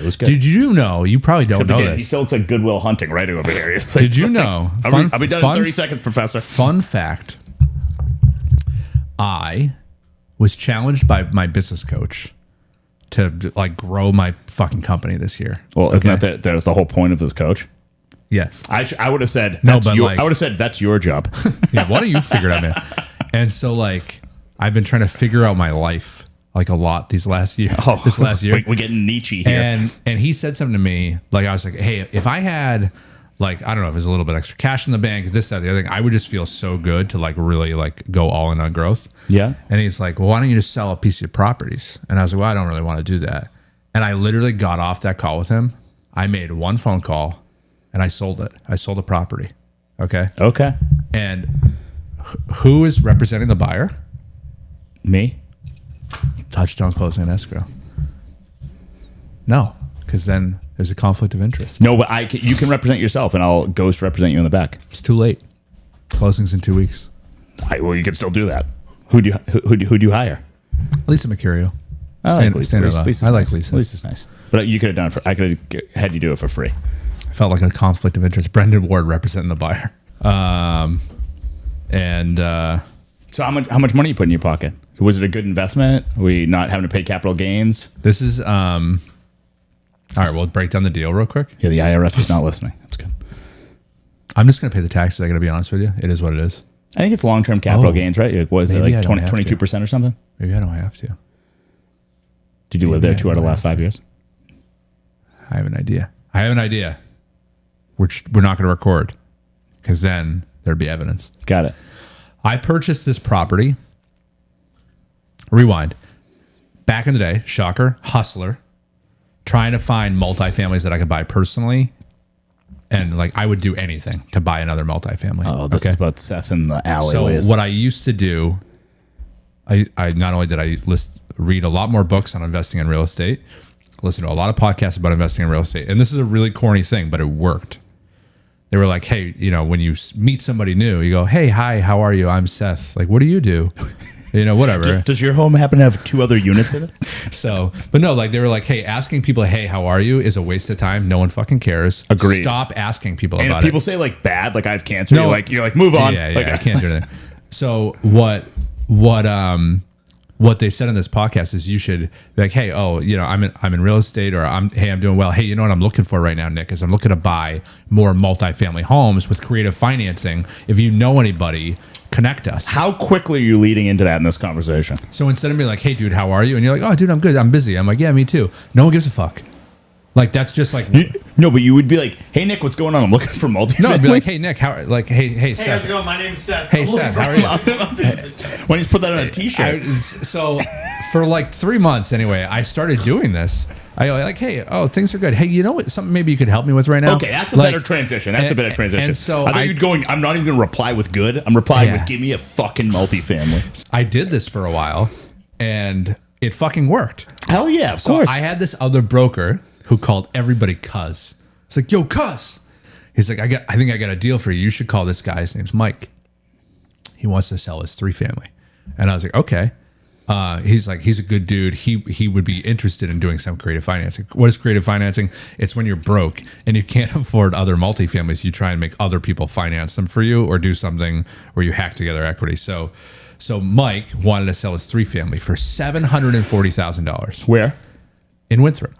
was good. Did you know? You probably don't know this. He still looks like Goodwill Hunting right over here. Like, Did you know? I'll be done in 30 seconds, Professor. Fun fact. I was challenged by my business coach to like grow my fucking company this year. Well, isn't that the whole point of this coach? Yes. I would have said, no, but like, I would have said, that's your job. Yeah, why don't you figure it out, man? And so, like, I've been trying to figure out my life like a lot this last year. We're getting Nietzsche here. And he said something to me, like, I was like, hey, if I had, like, I don't know, if there's a little bit extra cash in the bank, this, that, the other thing, I would just feel so good to, like, really, like, go all in on growth. Yeah. And he's like, well, why don't you just sell a piece of your properties? And I was like, well, I don't really want to do that. And I literally got off that call with him. I made one phone call, and I sold it. I sold a property. Okay? Okay. And who is representing the buyer? Me? Touchdown closing and escrow. No, because then there's a conflict of interest. No, but you can represent yourself, and I'll ghost represent you in the back. It's too late. Closing's in 2 weeks. Well, you can still do that. Who do you hire? Lisa Mercurio. I like Lisa. Lisa's nice. But you could have done it for. I could have had you do it for free. I felt like a conflict of interest. Brendan Ward representing the buyer. So how much money you put in your pocket? Was it a good investment? Are we not having to pay capital gains? This is all right. We'll break down the deal real quick. Yeah, the IRS is not listening. That's good. I'm just gonna pay the taxes. I gotta be honest with you. It is what it is. I think it's long-term capital gains, right? Was it like 22% or something? Maybe I don't have to. Did you live there 2 out of the last 5 years? I have an idea. Which we're not going to record because then there'd be evidence. Got it. I purchased this property. Rewind. Back in the day, shocker, hustler, trying to find multifamilies that I could buy personally. And like I would do anything to buy another multifamily. Oh, this is about Seth in the alleyways. So what I used to do, I not only did I read a lot more books on investing in real estate, listen to a lot of podcasts about investing in real estate. And this is a really corny thing, but it worked. They were like, hey, when you meet somebody new, you go, hey, hi, how are you? I'm Seth. Like, what do you do? Whatever. Does your home happen to have 2 other units in it? But no, like they were like, hey, asking people, hey, how are you is a waste of time. No one fucking cares. Agreed. Stop asking people and about it. And if people say like bad, like I have cancer, you're like, move on. Yeah, like, I can't do anything. So what they said in this podcast is you should be like, hey, I'm in real estate, or I'm doing well. Hey, you know what I'm looking for right now, Nick, is I'm looking to buy more multifamily homes with creative financing. If you know anybody, connect us. How quickly are you leading into that in this conversation? So instead of being like, hey, dude, how are you? And you're like, oh, dude, I'm good. I'm busy. I'm like, yeah, me too. No one gives a fuck. Like, that's just like... No, but you would be like, hey, Nick, what's going on? I'm looking for multifamily. No, I'd be like, hey, Nick, hey, Seth. Hey, how's it going? My name's Seth. Hey, Seth, how are you? Why don't you put that on a t-shirt? So for like 3 months anyway, I started doing this. I like, hey, things are good. Hey, you know what? Something maybe you could help me with right now? Okay, that's a better transition. And so I thought you'd going, I'm not even going to reply with good. I'm replying with, give me a fucking multifamily. I did this for a while, and it fucking worked. Hell yeah, of course. I had this other broker who called everybody cuz. It's like, yo, cuz. He's like, I think I got a deal for you. You should call this guy. His name's Mike. He wants to sell his 3-family. And I was like, okay. He's like, he's a good dude. He would be interested in doing some creative financing. What is creative financing? It's when you're broke and you can't afford other multifamilies. You try and make other people finance them for you, or do something where you hack together equity. So Mike wanted to sell his 3-family for $740,000. Where? In Winthrop.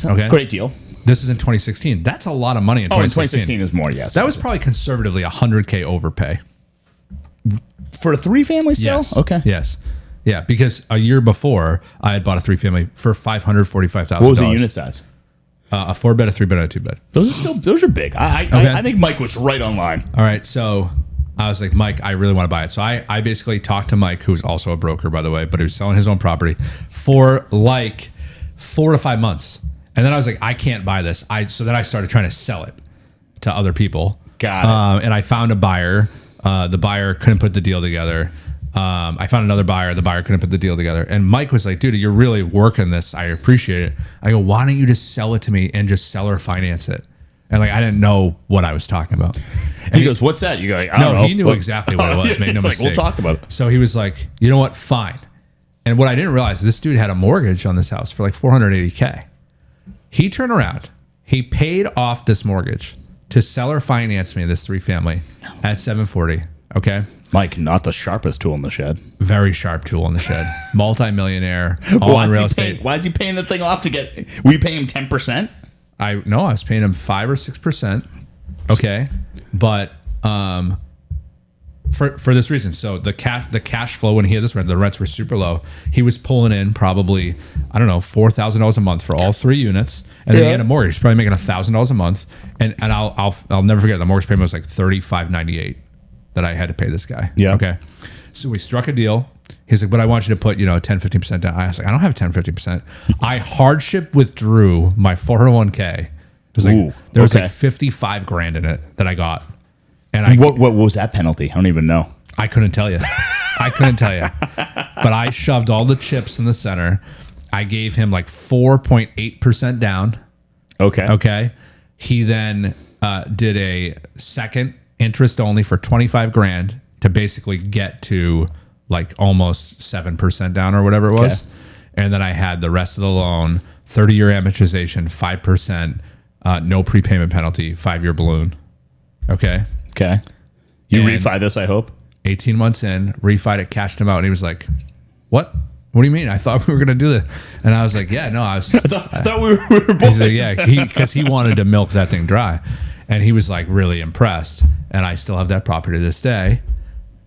Okay. Great deal. This is in 2016. That's a lot of money in 2016. 2016 is more, yes. That was probably conservatively $100K overpay. For a 3-family still? Yes. Okay. Yes. Yeah, because a year before, I had bought a 3-family for $545,000. What was the unit size? A 4-bed, a 3-bed, and a 2-bed. Those are big. I think Mike was right on line. All right, so I was like, Mike, I really want to buy it. So I basically talked to Mike, who's also a broker, by the way, but he was selling his own property for like 4 to 5 months. And then I was like, I can't buy this. So then I started trying to sell it to other people. Got it. And I found a buyer. The buyer couldn't put the deal together. I found another buyer. The buyer couldn't put the deal together. And Mike was like, dude, you're really working this. I appreciate it. I go, why don't you just sell it to me and just seller finance it? And like, I didn't know what I was talking about. And he goes, what's that? You go, like, I don't know. He knew exactly what it was. Made no mistake. We'll talk about it. So he was like, you know what? Fine. And what I didn't realize, this dude had a mortgage on this house for like $480K. He turned around. He paid off this mortgage to seller finance me this 3-family at 740. Okay. Mike, not the sharpest tool in the shed. Very sharp tool in the shed. Multi-millionaire, all in real estate. Why is he paying the thing off to get? Were you paying him 10%? I was paying him 5 or 6%. Okay, but for this reason, so the cash flow when he had this rent, the rents were super low. He was pulling in probably $4,000 a month for all 3 units, and then he had a mortgage. He's probably making $1,000 a month, and I'll never forget the mortgage payment was like $35.98 that I had to pay this guy. Yeah. Okay. So we struck a deal. He's like, but I want you to put 10-15% down. I was like, I don't have 10-15%. I hardship withdrew my 401k. It was like there was like 55 grand in it that I got. And what was that penalty? I don't even know. I couldn't tell you. But I shoved all the chips in the center. I gave him like 4.8% down. Okay. He then did a second interest only for 25 grand to basically get to like almost 7% down or whatever it was. Okay. And then I had the rest of the loan, 30-year amortization, 5%, no prepayment penalty, 5-year balloon. Okay. You refi this, I hope. 18 months in, refied it, cashed him out. And he was like, what? What do you mean? I thought we were going to do this. And I was like, yeah, no, I thought we were boys. Like, yeah, because he wanted to milk that thing dry. And he was like really impressed. And I still have that property to this day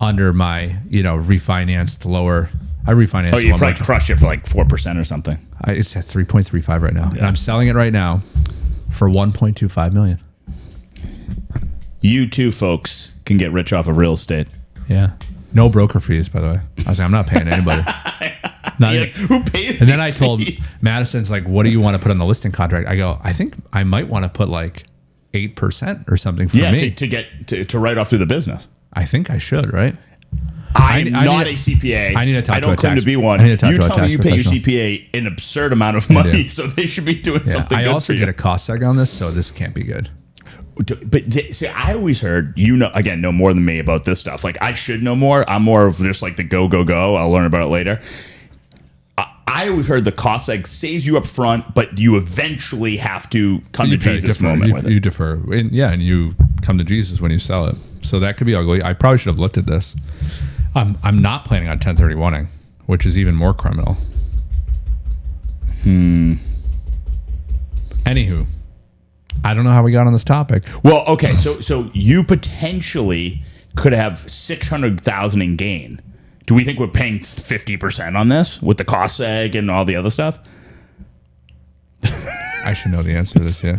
under my, refinanced lower. I refinanced. Oh, you probably crushed it for like 4% or something. It's at 3.35 right now. Yeah. And I'm selling it right now for $1.25 million. You too, folks, can get rich off of real estate. Yeah. No broker fees, by the way. I was like, I'm not paying anybody. Who pays? And then I told Madison's like, what do you want to put on the listing contract? I go, I think I might want to put like 8% or something for me. To write off through the business. I think I should, right? I'm not a CPA. I need to talk to a tax. I don't claim to be one. You tell me you pay your CPA an absurd amount of money, so they should be doing something good. I also did a cost seg on this, so this can't be good. But see, I always heard, know more than me about this stuff. Like, I should know more. I'm more of just like the go. I'll learn about it later. I always heard the cost seg saves you up front, but you eventually have to come to Jesus moment with it. You defer. And you come to Jesus when you sell it. So that could be ugly. I probably should have looked at this. I'm not planning on 1031ing, which is even more criminal. Anywho, I don't know how we got on this topic. Well, okay, so you potentially could have $600,000 in gain. Do we think we're paying 50% on this with the cost seg and all the other stuff? I should know the answer to this. Yeah.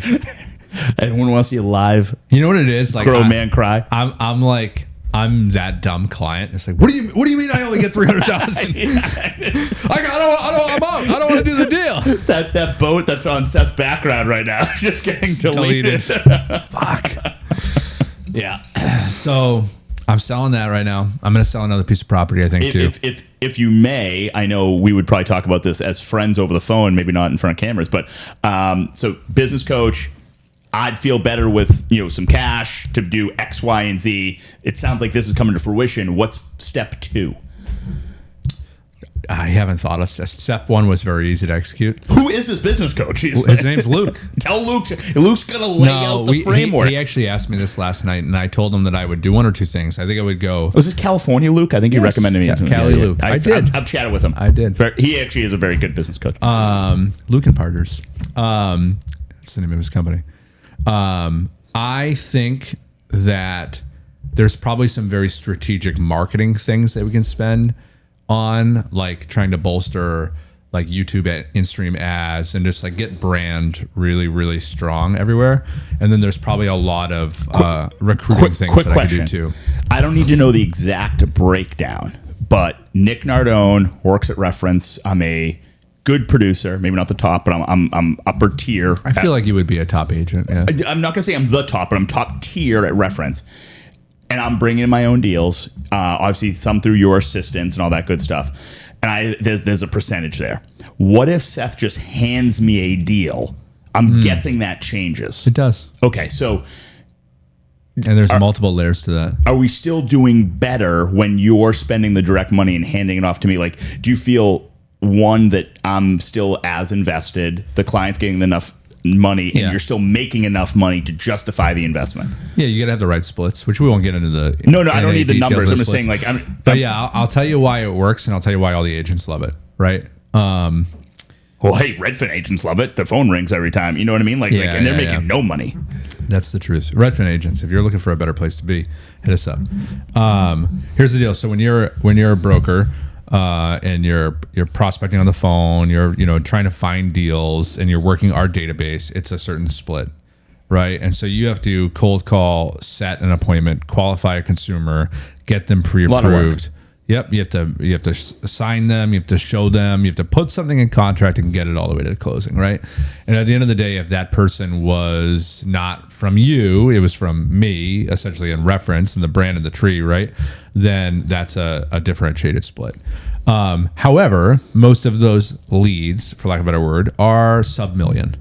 Anyone want to see a live? You know what it is? Like grown man cry. I'm that dumb client. It's like, what do you mean I only get 300,000? I don't want to do the deal. That boat that's on Seth's background right now is just getting deleted. Fuck. Yeah. So I'm selling that right now. I'm going to sell another piece of property, I think, too. If you may, I know we would probably talk about this as friends over the phone, maybe not in front of cameras, but so business coach, I'd feel better with some cash to do X, Y, and Z. It sounds like this is coming to fruition. What's step 2? I haven't thought of this. Step 1 was very easy to execute. Who is this business coach? His name's Luke. Tell Luke. Luke's going to lay out the framework. He actually asked me this last night, and I told him that I would do 1 or 2 things. I think I would go. Was this California Luke? I think he recommended me. Cali Luke. I did. I've chatted with him. I did. He actually is a very good business coach. Luke and Partners. That's the name of his company. I think that there's probably some very strategic marketing things that we can spend on, like trying to bolster like YouTube in-stream ads and just like get brand really, really strong everywhere. And then there's probably a lot of recruiting things that I could do too. I don't need to know the exact breakdown, but Nick Nardone works at Reference. I'm a good producer, maybe not the top, but I'm upper tier. I feel like you would be a top agent. Yeah. I'm not gonna say I'm the top, but I'm top tier at Reference, and I'm bringing in my own deals. Obviously, some through your assistance and all that good stuff. And there's a percentage there. What if Seth just hands me a deal? I'm guessing that changes. It does. Okay, so. And there's multiple layers to that. Are we still doing better when you're spending the direct money and handing it off to me? Like, do you feel? One, that I'm still as invested, the client's getting enough money and Yeah. you're still making enough money to justify the investment. Yeah, you got to have the right splits, which we won't get into the. No, I don't need the details numbers. of I'm just splits. saying, like, But yeah, I'll tell you why it works, and I'll tell you why all the agents love it. Right. Well, hey, Redfin agents love it. The phone rings every time. You know what I mean? Like and they're making no money. That's the truth. Redfin agents, if you're looking for a better place to be, hit us up. Here's the deal. So when you're a broker and you're prospecting on the phone, you're trying to find deals, and you're working our database, it's a certain split, right? And so you have to cold call, set an appointment, qualify a consumer, get them pre-approved. Yep, you have to sign them, you have to show them, you have to put something in contract and get it all the way to closing, right? And at the end of the day, if that person was not from you, it was from me, essentially in reference and the brand of the tree, right? Then that's a differentiated split. However, most of those leads, for lack of a better word, are sub-million.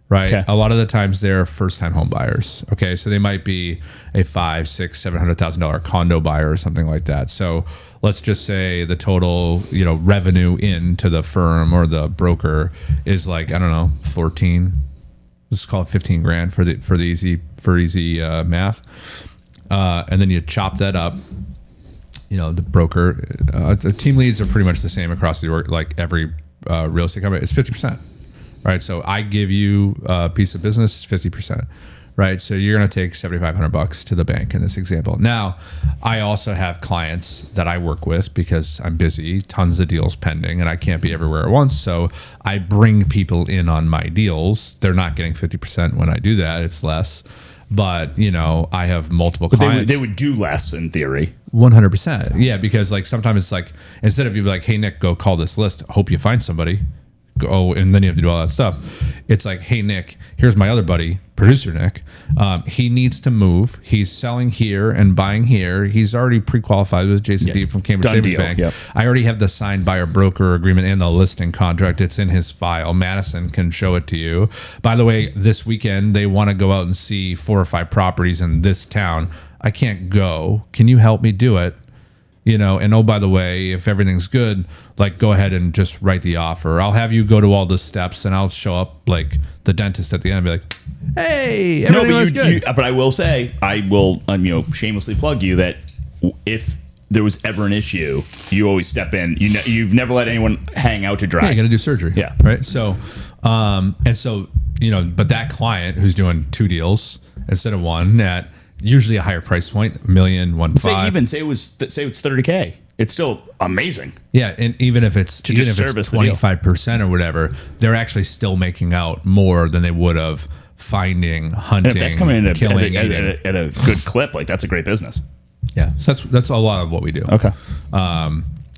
Right. Okay. A lot of the times they're first-time home buyers. Okay, so they might be a $500,000, $600,000, $700,000 condo buyer or something like that. So let's just say the total, revenue into the firm or the broker is like, I don't know, 14. Let's call it 15 grand for easy math. And then you chop that up. The broker, the team leads are pretty much the same across the org, like every real estate company. It's 50%. Right, so I give you a piece of business, it's 50%. Right, so you're going to take $7,500 to the bank in this example. Now, I also have clients that I work with because I'm busy, tons of deals pending, and I can't be everywhere at once. So I bring people in on my deals. They're not getting 50% when I do that; it's less. But I have multiple clients. They would do less in theory. 100%, yeah, because like sometimes it's like instead of you be like, "Hey Nick, go call this list. Hope you find somebody." Go and then you have to do all that stuff. It's like, hey Nick, here's my other buddy, producer Nick. He needs to move. He's selling here and buying here. He's already pre-qualified with Jason D from Cambridge Savings Bank. Yep. I already have the signed buyer broker agreement and the listing contract. It's in his file. Madison can show it to you. By the way, this weekend they want to go out and see 4 or 5 properties in this town. I can't go. Can you help me do it? And oh, by the way, if everything's good, like go ahead and just write the offer. I'll have you go to all the steps and I'll show up like the dentist at the end and be like, hey, everything was good. But I will say, I will shamelessly plug you that if there was ever an issue, you always step in. You've never let anyone hang out to dry. Yeah, you got to do surgery. Yeah. Right. So, but that client who's doing 2 deals instead of 1 at usually a higher price point, $1 million, $1.5. Say it's $30K. It's still amazing. Yeah, and even if it's 25% or whatever, they're actually still making out more than they would have finding, hunting, And if that's coming in killing, at a good clip, like that's a great business. Yeah, so that's a lot of what we do. Okay.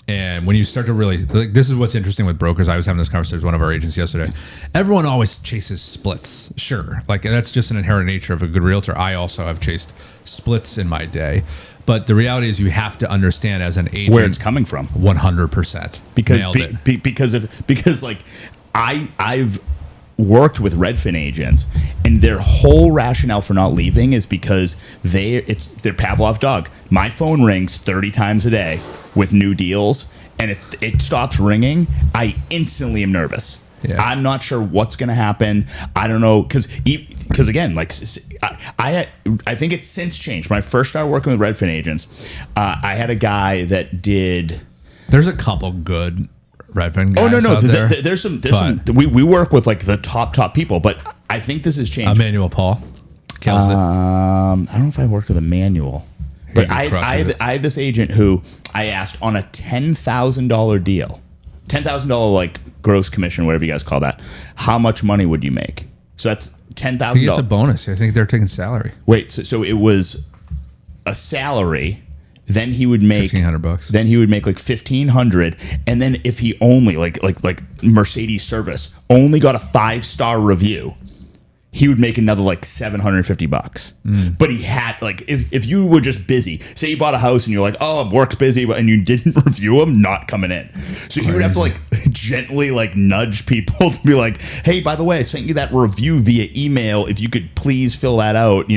And when you start to really, like, this is what's interesting with brokers. I was having this conversation with one of our agents yesterday. Everyone always chases splits. Sure. Like, that's just an inherent nature of a good realtor. I also have chased splits in my day. But the reality is you have to understand as an agent where it's coming from. 100%. Because like I've worked with Redfin agents, and their whole rationale for not leaving is because they're Pavlov dog. My phone rings 30 times a day with new deals, and if it stops ringing, I instantly am nervous. Yeah. I'm not sure what's going to happen. I don't know, because again, like I think it's since changed. When I first started working with Redfin agents, I had a guy that did. There's a couple good Redfin guys. Oh no, out there, there's some. We work with like the top people, but I think this has changed. Emmanuel Paul kills it. I don't know if I worked with Emmanuel, but I had this agent who I asked on a $10,000 deal, $10,000 like gross commission, whatever you guys call that. How much money would you make? So that's $10,000. He gets a bonus. I think they're taking salary. Wait, so it was a salary. Then he would make $1,500. Then he would make like $1,500, and then if he only like Mercedes service only got a 5-star review, he would make another like $750. But he had like if you were just busy, say you bought a house and you're like, oh, work's busy, and you didn't review them, not coming in. So you would have to like gently like nudge people to be like, hey, by the way, I sent you that review via email. If you could please fill that out,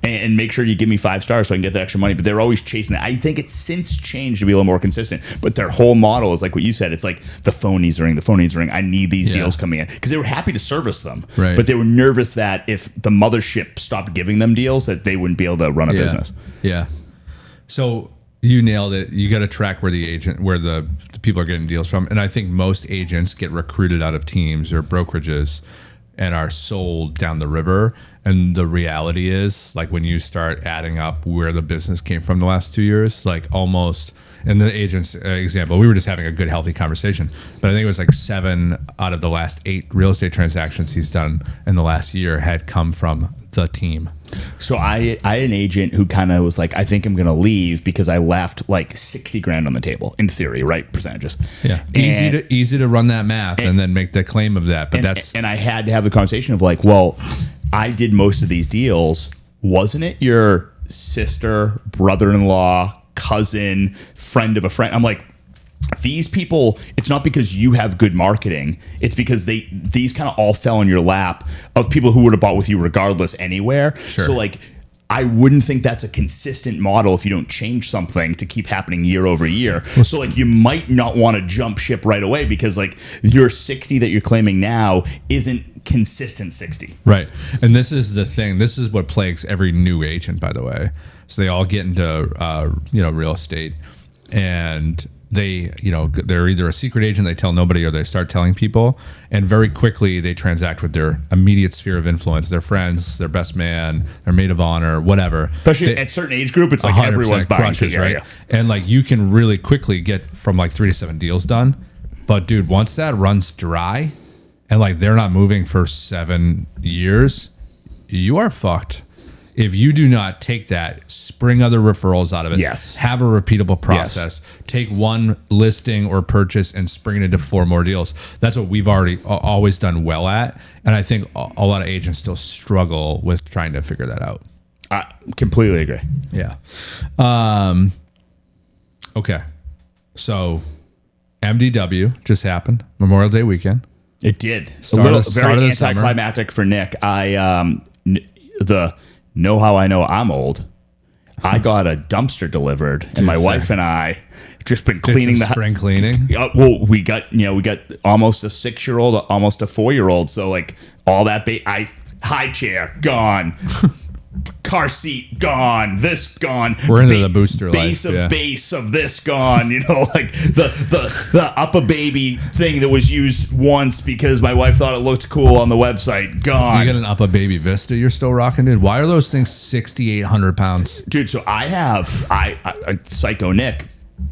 and make sure you give me 5 stars so I can get the extra money. But they're always chasing that. I think it's since changed to be a little more consistent. But their whole model is like what you said. It's like the phone needs to ring. The phone needs to ring. I need these deals coming in because they were happy to service them. Right. But they were nervous that if the mothership stopped giving them deals, that they wouldn't be able to run a business. Yeah. So you nailed it. You got to track where the people are getting deals from. And I think most agents get recruited out of teams or brokerages and are sold down the river. And the reality is, like, when you start adding up where the business came from the last 2 years, like almost, in the agent's example, we were just having a good, healthy conversation, but I think it was like 7 out of the last 8 real estate transactions he's done in the last year had come from the team. So I had an agent who kind of was like, I think I'm going to leave because I left like 60 grand on the table in theory, right? Percentages. Yeah. Easy to run that math and then make the claim of that. But and I had to have the conversation of like, well, I did most of these deals. Wasn't it your sister, brother-in-law, cousin, friend of a friend? I'm like, these people, it's not because you have good marketing. It's because these kind of all fell in your lap of people who would have bought with you regardless anywhere. Sure. So like, I wouldn't think that's a consistent model if you don't change something to keep happening year over year. So like, you might not want to jump ship right away because like your 60 that you're claiming now isn't consistent 60. Right. And this is the thing. This is what plagues every new agent, by the way. So they all get into real estate, and they're either a secret agent, they tell nobody, or they start telling people, and very quickly they transact with their immediate sphere of influence, their friends, their best man, their maid of honor, whatever. Especially at certain age group, it's like everyone's buying crushes, right? And like, you can really quickly get from like 3 to 7 deals done. But dude, once that runs dry and like they're not moving for 7 years, you are fucked. If you do not take that, spring other referrals out of it, have a repeatable process, take one listing or purchase and spring it into 4 more deals. That's what we've always done well at. And I think a lot of agents still struggle with trying to figure that out. I completely agree. Yeah. Okay. So MDW just happened, Memorial Day weekend. It did. Very anticlimactic for Nick. Know how I know I'm old. I got a dumpster delivered, and my wife and I just been cleaning the spring cleaning. Well, we got almost a 6-year-old, almost a 4-year-old. So like all that, high chair gone, car seat gone, this gone. We're into the booster base life. Of base of this gone. Like the upper baby thing that was used once because my wife thought it looked cool on the website. Gone. You got an upper baby Vista you're still rocking, dude? Why are those things 6,800 pounds? Dude, so I Psycho Nick,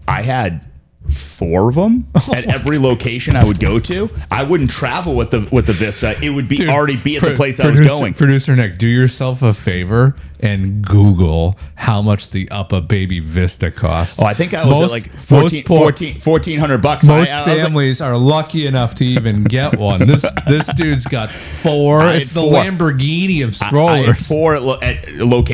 I had 4 of them at every location I would go to. I wouldn't travel with the Vista. It would be already be at the place I was going. Producer Nick, do yourself a favor and Google how much the Upper Baby Vista costs. Oh, I think I was at like $1,400. Most families are lucky enough to even get one. This dude's got 4. It's the Lamborghini of strollers. I had 4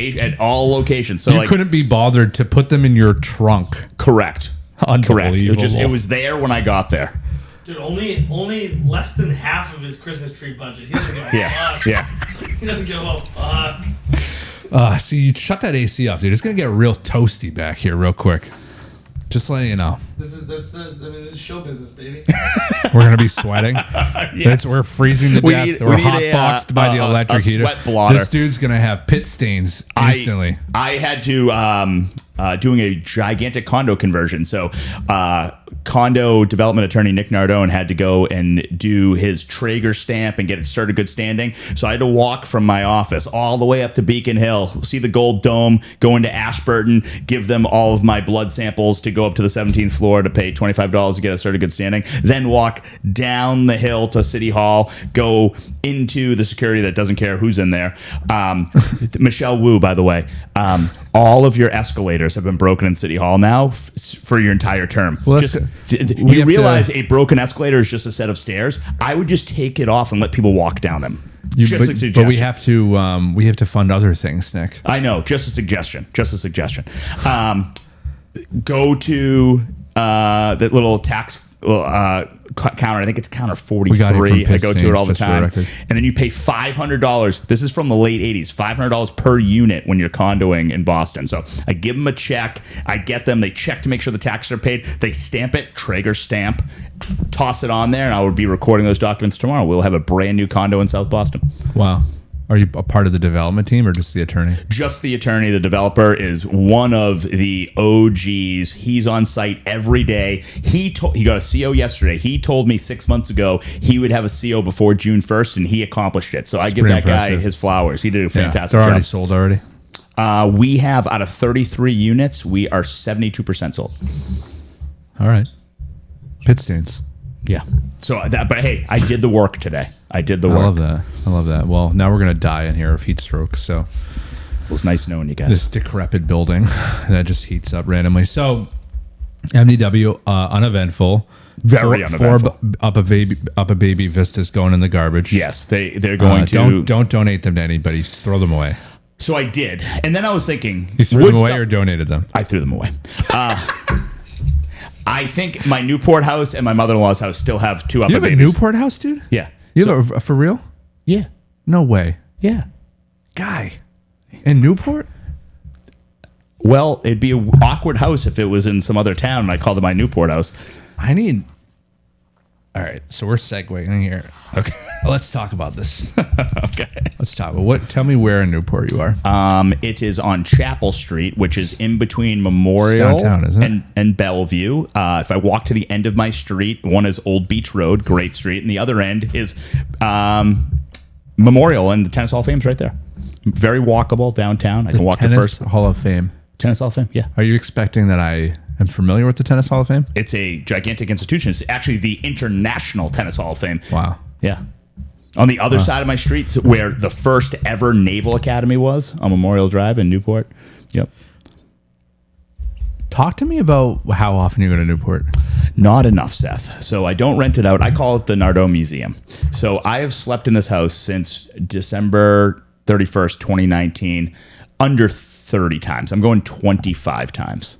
at all locations. So you couldn't be bothered to put them in your trunk. Correct. Unbelievable. It was there when I got there. Dude, only less than half of his Christmas tree budget. He doesn't give a fuck. Yeah. He doesn't give a fuck. See, you shut that AC off, dude. It's gonna get real toasty back here real quick. Just letting you know. This is show business, baby. We're gonna be sweating. Yes. We're freezing to death. We're hotboxed by the electric heater. Sweat blotter. This dude's gonna have pit stains instantly. I had to doing a gigantic condo conversion. So condo development attorney Nick Nardone had to go and do his Traeger stamp and get it started good standing. So I had to walk from my office all the way up to Beacon Hill, see the Gold Dome, go into Ashburton, give them all of my blood samples to go up to the 17th floor to pay $25 to get it started good standing, then walk down the hill to City Hall, go into the security that doesn't care who's in there. Michelle Wu, by the way, all of your escalators have been broken in City Hall now for your entire term. Well, you realize a broken escalator is just a set of stairs. I would just take it off and let people walk down them. But we have to fund other things, Nick. I know. Just a suggestion. Go to that little tax counter. I think it's counter We got it 43. from I go to it all the Just for the time. record. And then you pay $500. This is from the late 80s. $500 per unit when you're condoing in Boston. So I give them a check. I get them. They check to make sure the taxes are paid. They stamp it, Traeger stamp, toss it on there, and I will be recording those documents tomorrow. We'll have a brand new condo in South Boston. Wow. Are you a part of the development team or just the attorney? Just the attorney. The developer is one of the OGs. He's on site every day. He got a CO yesterday. He told me 6 months ago he would have a CO before June 1st, and he accomplished it. So I give that guy his flowers. He did a fantastic They're already job. sold already. We have, out of 33 units, we are 72% sold. All right. Pit stains. Yeah. So but hey, I did the work today. I did the I work. love that. I love that. Well, now we're going to die in here of heat stroke. So It was nice knowing you guys. this decrepit building that just heats up randomly. So MDW, uneventful. Very uneventful. Up a baby vistas going in the garbage. Yes, they're going to. Don't donate them to anybody. Just throw them away. So I did, and then I was thinking, You threw them away or donated them? I threw them away. I think my Newport house and my mother-in-law's house still have two You have a babies. Newport house, dude? Yeah. You have a for real? Yeah. No way. Yeah. Guy. In Newport? Well, it'd be an awkward house if it was in some other town and I called it my Newport house. I need. All right, so we're segueing here. Okay. Let's talk about this. Okay. Let's talk. Tell me where in Newport you are. It is on Chapel Street, which is in between Memorial downtown, isn't it? and Bellevue. If I walk to the end of my street, one is Old Beach Road, great street, and the other end is Memorial, and the Tennis Hall of Fame's right there. Very walkable downtown. I can walk to Tennis first. Hall of Fame. Tennis Hall of Fame, yeah. Are you expecting that I am familiar with the Tennis Hall of Fame? It's a gigantic institution. It's actually the International Tennis Hall of Fame. Wow. Yeah. On the other side of my street, where the first ever Naval Academy was, on Memorial Drive in Newport. Yep. Talk to me about how often you go to Newport. Not enough, Seth. So I don't rent it out. I call it the Nardone Museum. So I have slept in this house since December 31st, 2019, under 30 times. I'm going 25 times.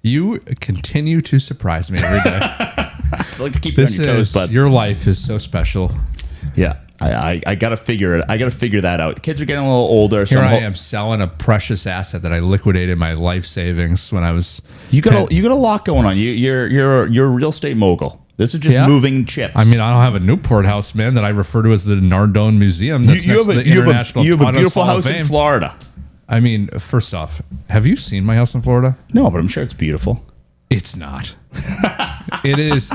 You continue to surprise me every day. It's like to keep you on your toes, but Your life is so special. yeah, I gotta figure it. I gotta figure that out. The kids are getting a little older. So Here I am selling a precious asset that I liquidated my life savings when I was. You got a lot going on. You're a real estate mogul. This is just Yeah. moving chips. I mean, I don't have a Newport house, man, that I refer to as the Nardone Museum. That's next to the International you have a Tennis beautiful Hall of house in Fame. Florida. I mean, first off, have you seen my house in Florida? No, but I'm sure it's beautiful. It's not. It is.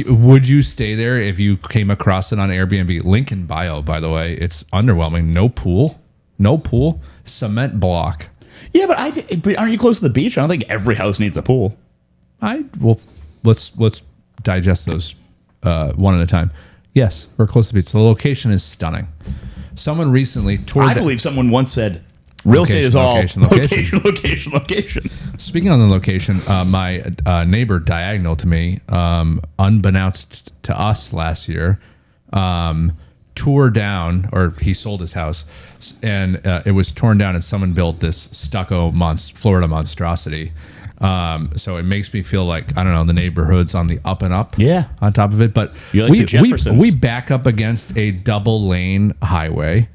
Would you stay there if you came across it on Airbnb? Link in bio, by the way. It's underwhelming. No pool. Cement block. Yeah, but but aren't you close to the beach? I don't think every house needs a pool. Let's digest those one at a time. Yes, we're close to the beach. So the location is stunning. Someone recently toured. I believe someone once said, "Real estate is all location." Speaking on the location, my neighbor diagonal to me, unbeknownst to us last year, tore down, or he sold his house, and it was torn down, and someone built this stucco Florida monstrosity. So it makes me feel like, I don't know, the neighborhood's on the up and up. Yeah. On top of it, but You're like the Jeffersons. we back up against a double lane highway.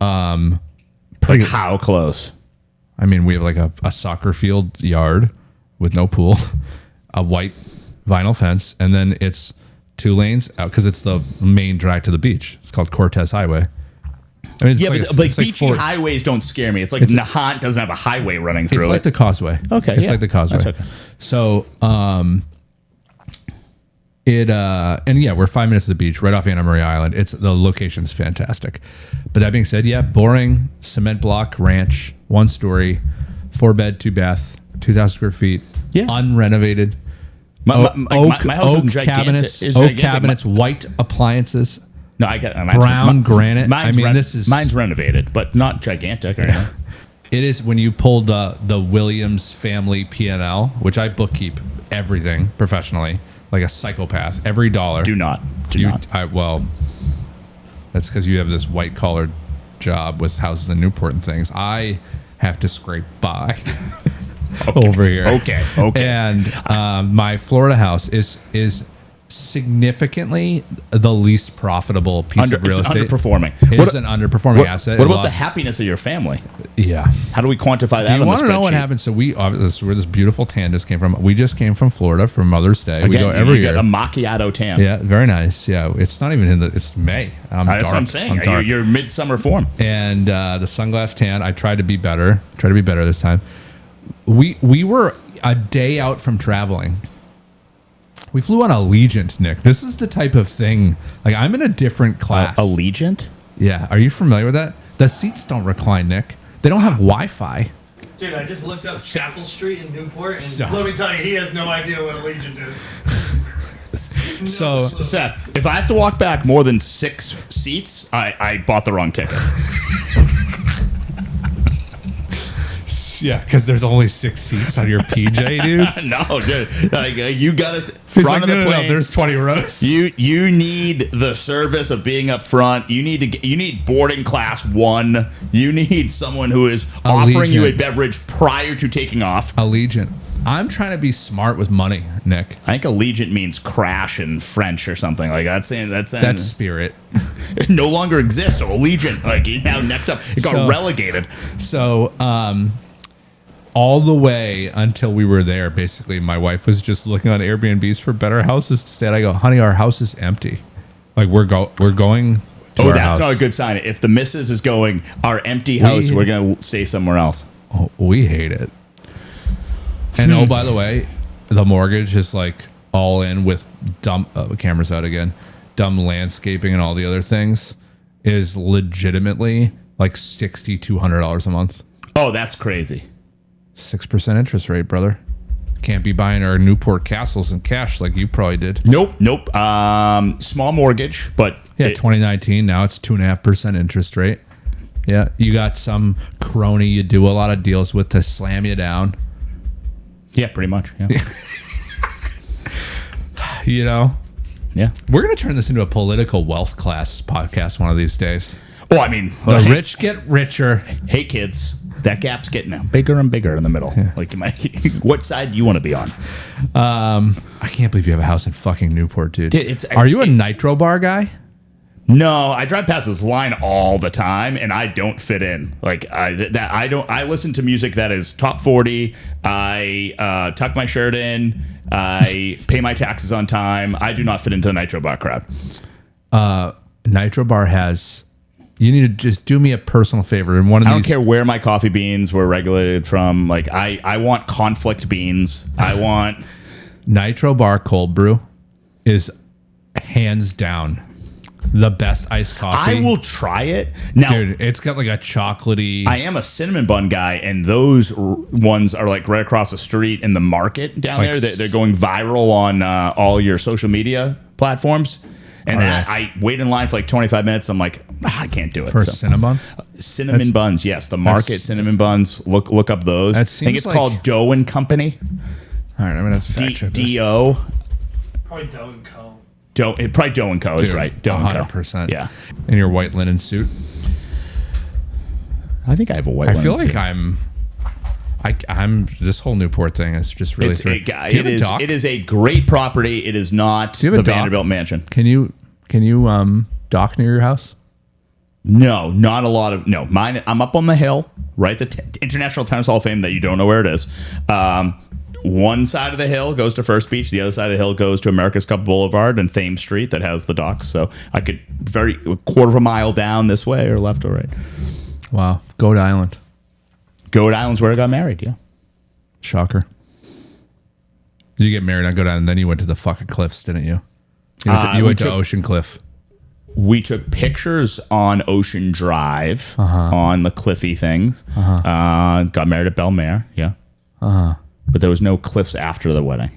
Like how close? I mean, we have like a soccer field yard with no pool, a white vinyl fence, and then it's 2 lanes because it's the main drag to the beach. It's called Cortez Highway. I mean, But beachy highways don't scare me. It's like Nahant doesn't have a highway running through it. It's like the Causeway. Okay, It's yeah. like the Causeway. That's okay. So, and yeah, we're 5 minutes to the beach, right off Anna Maria Island. The location's fantastic. But that being said, yeah, boring cement block ranch, 1 story, 4 bed, 2 bath, 2,000 square feet, Yeah. unrenovated. My house isn't gigantic. Cabinets, It's oak gigantic. cabinets, white appliances, No, I got brown granite. I mean, mine's renovated, but not gigantic or anything. It is when you pull the Williams family P&L, which I bookkeep everything professionally, like a psychopath, every dollar. Do not. Well, that's because you have this white collar job with houses in Newport and things. I have to scrape by over here. Okay. And my Florida house is significantly the least profitable piece of real it's estate. Underperforming. It's an underperforming asset. What about the happiness of your family? Yeah. How do we quantify that? Do you want to know what happened? So this is where this beautiful tan just came from. We just came from Florida for Mother's Day. Again, we go every year. Got a macchiato tan. Yeah, very nice. Yeah, it's not even it's May. That's what I'm saying. You're midsummer form. And the sunglass tan. I tried to be better. This time. We were a day out from traveling. We flew on Allegiant, Nick. This is the type of thing. Like, I'm in a different class. Allegiant? Yeah. Are you familiar with that? The seats don't recline, Nick. They don't have Wi-Fi. Dude, I just looked up Chapel Street in Newport, and Stop. let me tell you, he has no idea what Allegiant is. So, Seth, if I have to walk back more than 6 seats, I bought the wrong ticket. yeah, because there's only 6 seats on your PJ, dude. No, dude. Like, you got us He's front like, of the no, plane. there's 20 rows. You need the service of being up front. You need boarding class 1. You need someone who is offering you a beverage prior to taking off. Allegiant. I'm trying to be smart with money, Nick. I think Allegiant means crash in French or something like that. That's Spirit. It no longer exists. So Allegiant, like now next up, it got relegated. So, all the way until we were there, basically, my wife was just looking on Airbnbs for better houses to stay at. I go, honey, our house is empty. Like we're going to our that's house. not a good sign. If the missus is going, our empty house, we're going to stay somewhere else. Oh, we hate it. And oh, by the way, the mortgage is like all in with dumb cameras out again, dumb landscaping and all the other things is legitimately like $6,200 a month. Oh, that's crazy. 6% interest rate, brother. Can't be buying our Newport castles in cash like you probably did. Nope. Small mortgage, but yeah, 2019. Now it's 2.5% interest rate. Yeah, you got some crony you do a lot of deals with to slam you down. Yeah, pretty much. Yeah. You know. Yeah. We're gonna turn this into a political wealth class podcast one of these days. Oh, I mean, The rich get richer. Hey, kids. That gap's getting bigger and bigger in the middle. Yeah. Like, what side do you want to be on? I can't believe you have a house in fucking Newport, dude. Are you a nitro bar guy? No, I drive past this line all the time, and I don't fit in. Like I listen to music that is top 40. I tuck my shirt in. I pay my taxes on time. I do not fit into the nitro bar crowd. Nitro bar has. You need to just do me a personal favor. And I don't care where my coffee beans were regulated from. Like I want conflict beans. I want Nitro Bar cold brew is hands down the best iced coffee. I will try it. Now, dude, it's got like a chocolatey. I am a cinnamon bun guy, and those ones are like right across the street in the market down there. They're going viral on all your social media platforms. And I wait in line for like 25 minutes. I'm like, I can't do it. For cinnamon? Cinnamon buns, yes. The market cinnamon buns. Look up those. I think it's called Dough and Company. All right, I'm going to have to fact check this. D-O. Probably Dough and Co. Probably Dough and Co. is right. Dough and Co. 100%. Yeah. In your white linen suit? I think I have a white linen suit. I feel like I'm this whole Newport thing is just really it is a great property. It is not the Vanderbilt mansion. Can you dock near your house? No, not a lot of mine. I'm up on the hill, right? The International Tennis Hall of Fame that you don't know where it is. One side of the hill goes to First Beach. The other side of the hill goes to America's Cup Boulevard and Thames Street that has the docks. So I could a quarter of a mile down this way or left or right. Wow. Goat Island. Goat Island's where I got married, yeah. Shocker. You get married on Goat Island, then you went to the fucking cliffs, didn't you? You went to Ocean Cliff. We took pictures on Ocean Drive on the cliffy things. Got married at Belmare, yeah. But there was no cliffs after the wedding.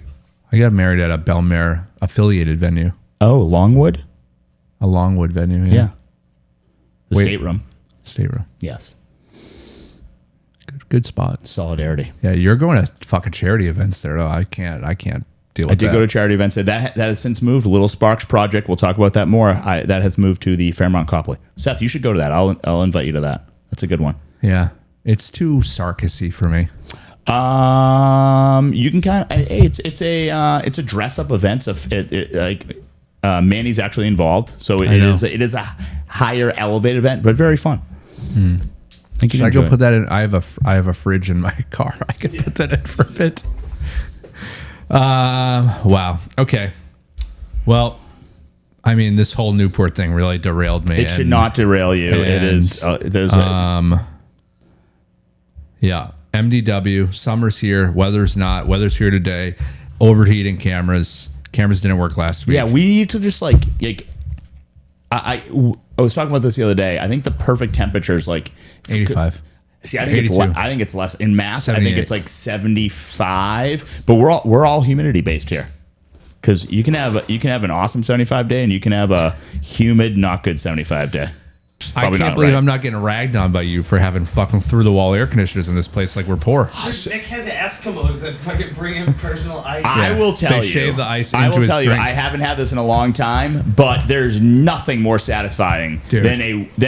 I got married at a Belmare affiliated venue. Oh, Longwood? A Longwood venue, yeah. The stateroom. Stateroom. Yes. Good spot. Solidarity. Yeah, you're going to fucking charity events there, though. I can't deal with that. I did go to charity events. That has since moved. Little Sparks Project. We'll talk about that more. That has moved to the Fairmont Copley. Seth, you should go to that. I'll invite you to that. That's a good one. Yeah. It's too sarcasy for me. You can kind of it's a dress up event. Manny's actually involved, so it is a higher elevated event, but very fun. Should I go put that in? I have a fridge in my car. I could put that in for a bit. Wow. Okay. Well, I mean, this whole Newport thing really derailed me. It should not derail you. It is. Yeah. MDW. Summer's here. Weather's not. Weather's here today. Overheating cameras. Cameras didn't work last week. Yeah, we need to just like I was talking about this the other day. I think the perfect temperature is like 85. See, I think it's less in Mass. 78. I think it's like 75. But we're all humidity based here, because you can have an awesome 75 day and you can have a humid, not good 75 day. I can't believe I'm not getting ragged on by you for having fucking through the wall air conditioners in this place like we're poor. Nick has Eskimos that fucking bring him personal ice. I will tell you. They shave the ice I into will his tell you. drink. I haven't had this in a long time, but there's nothing more satisfying than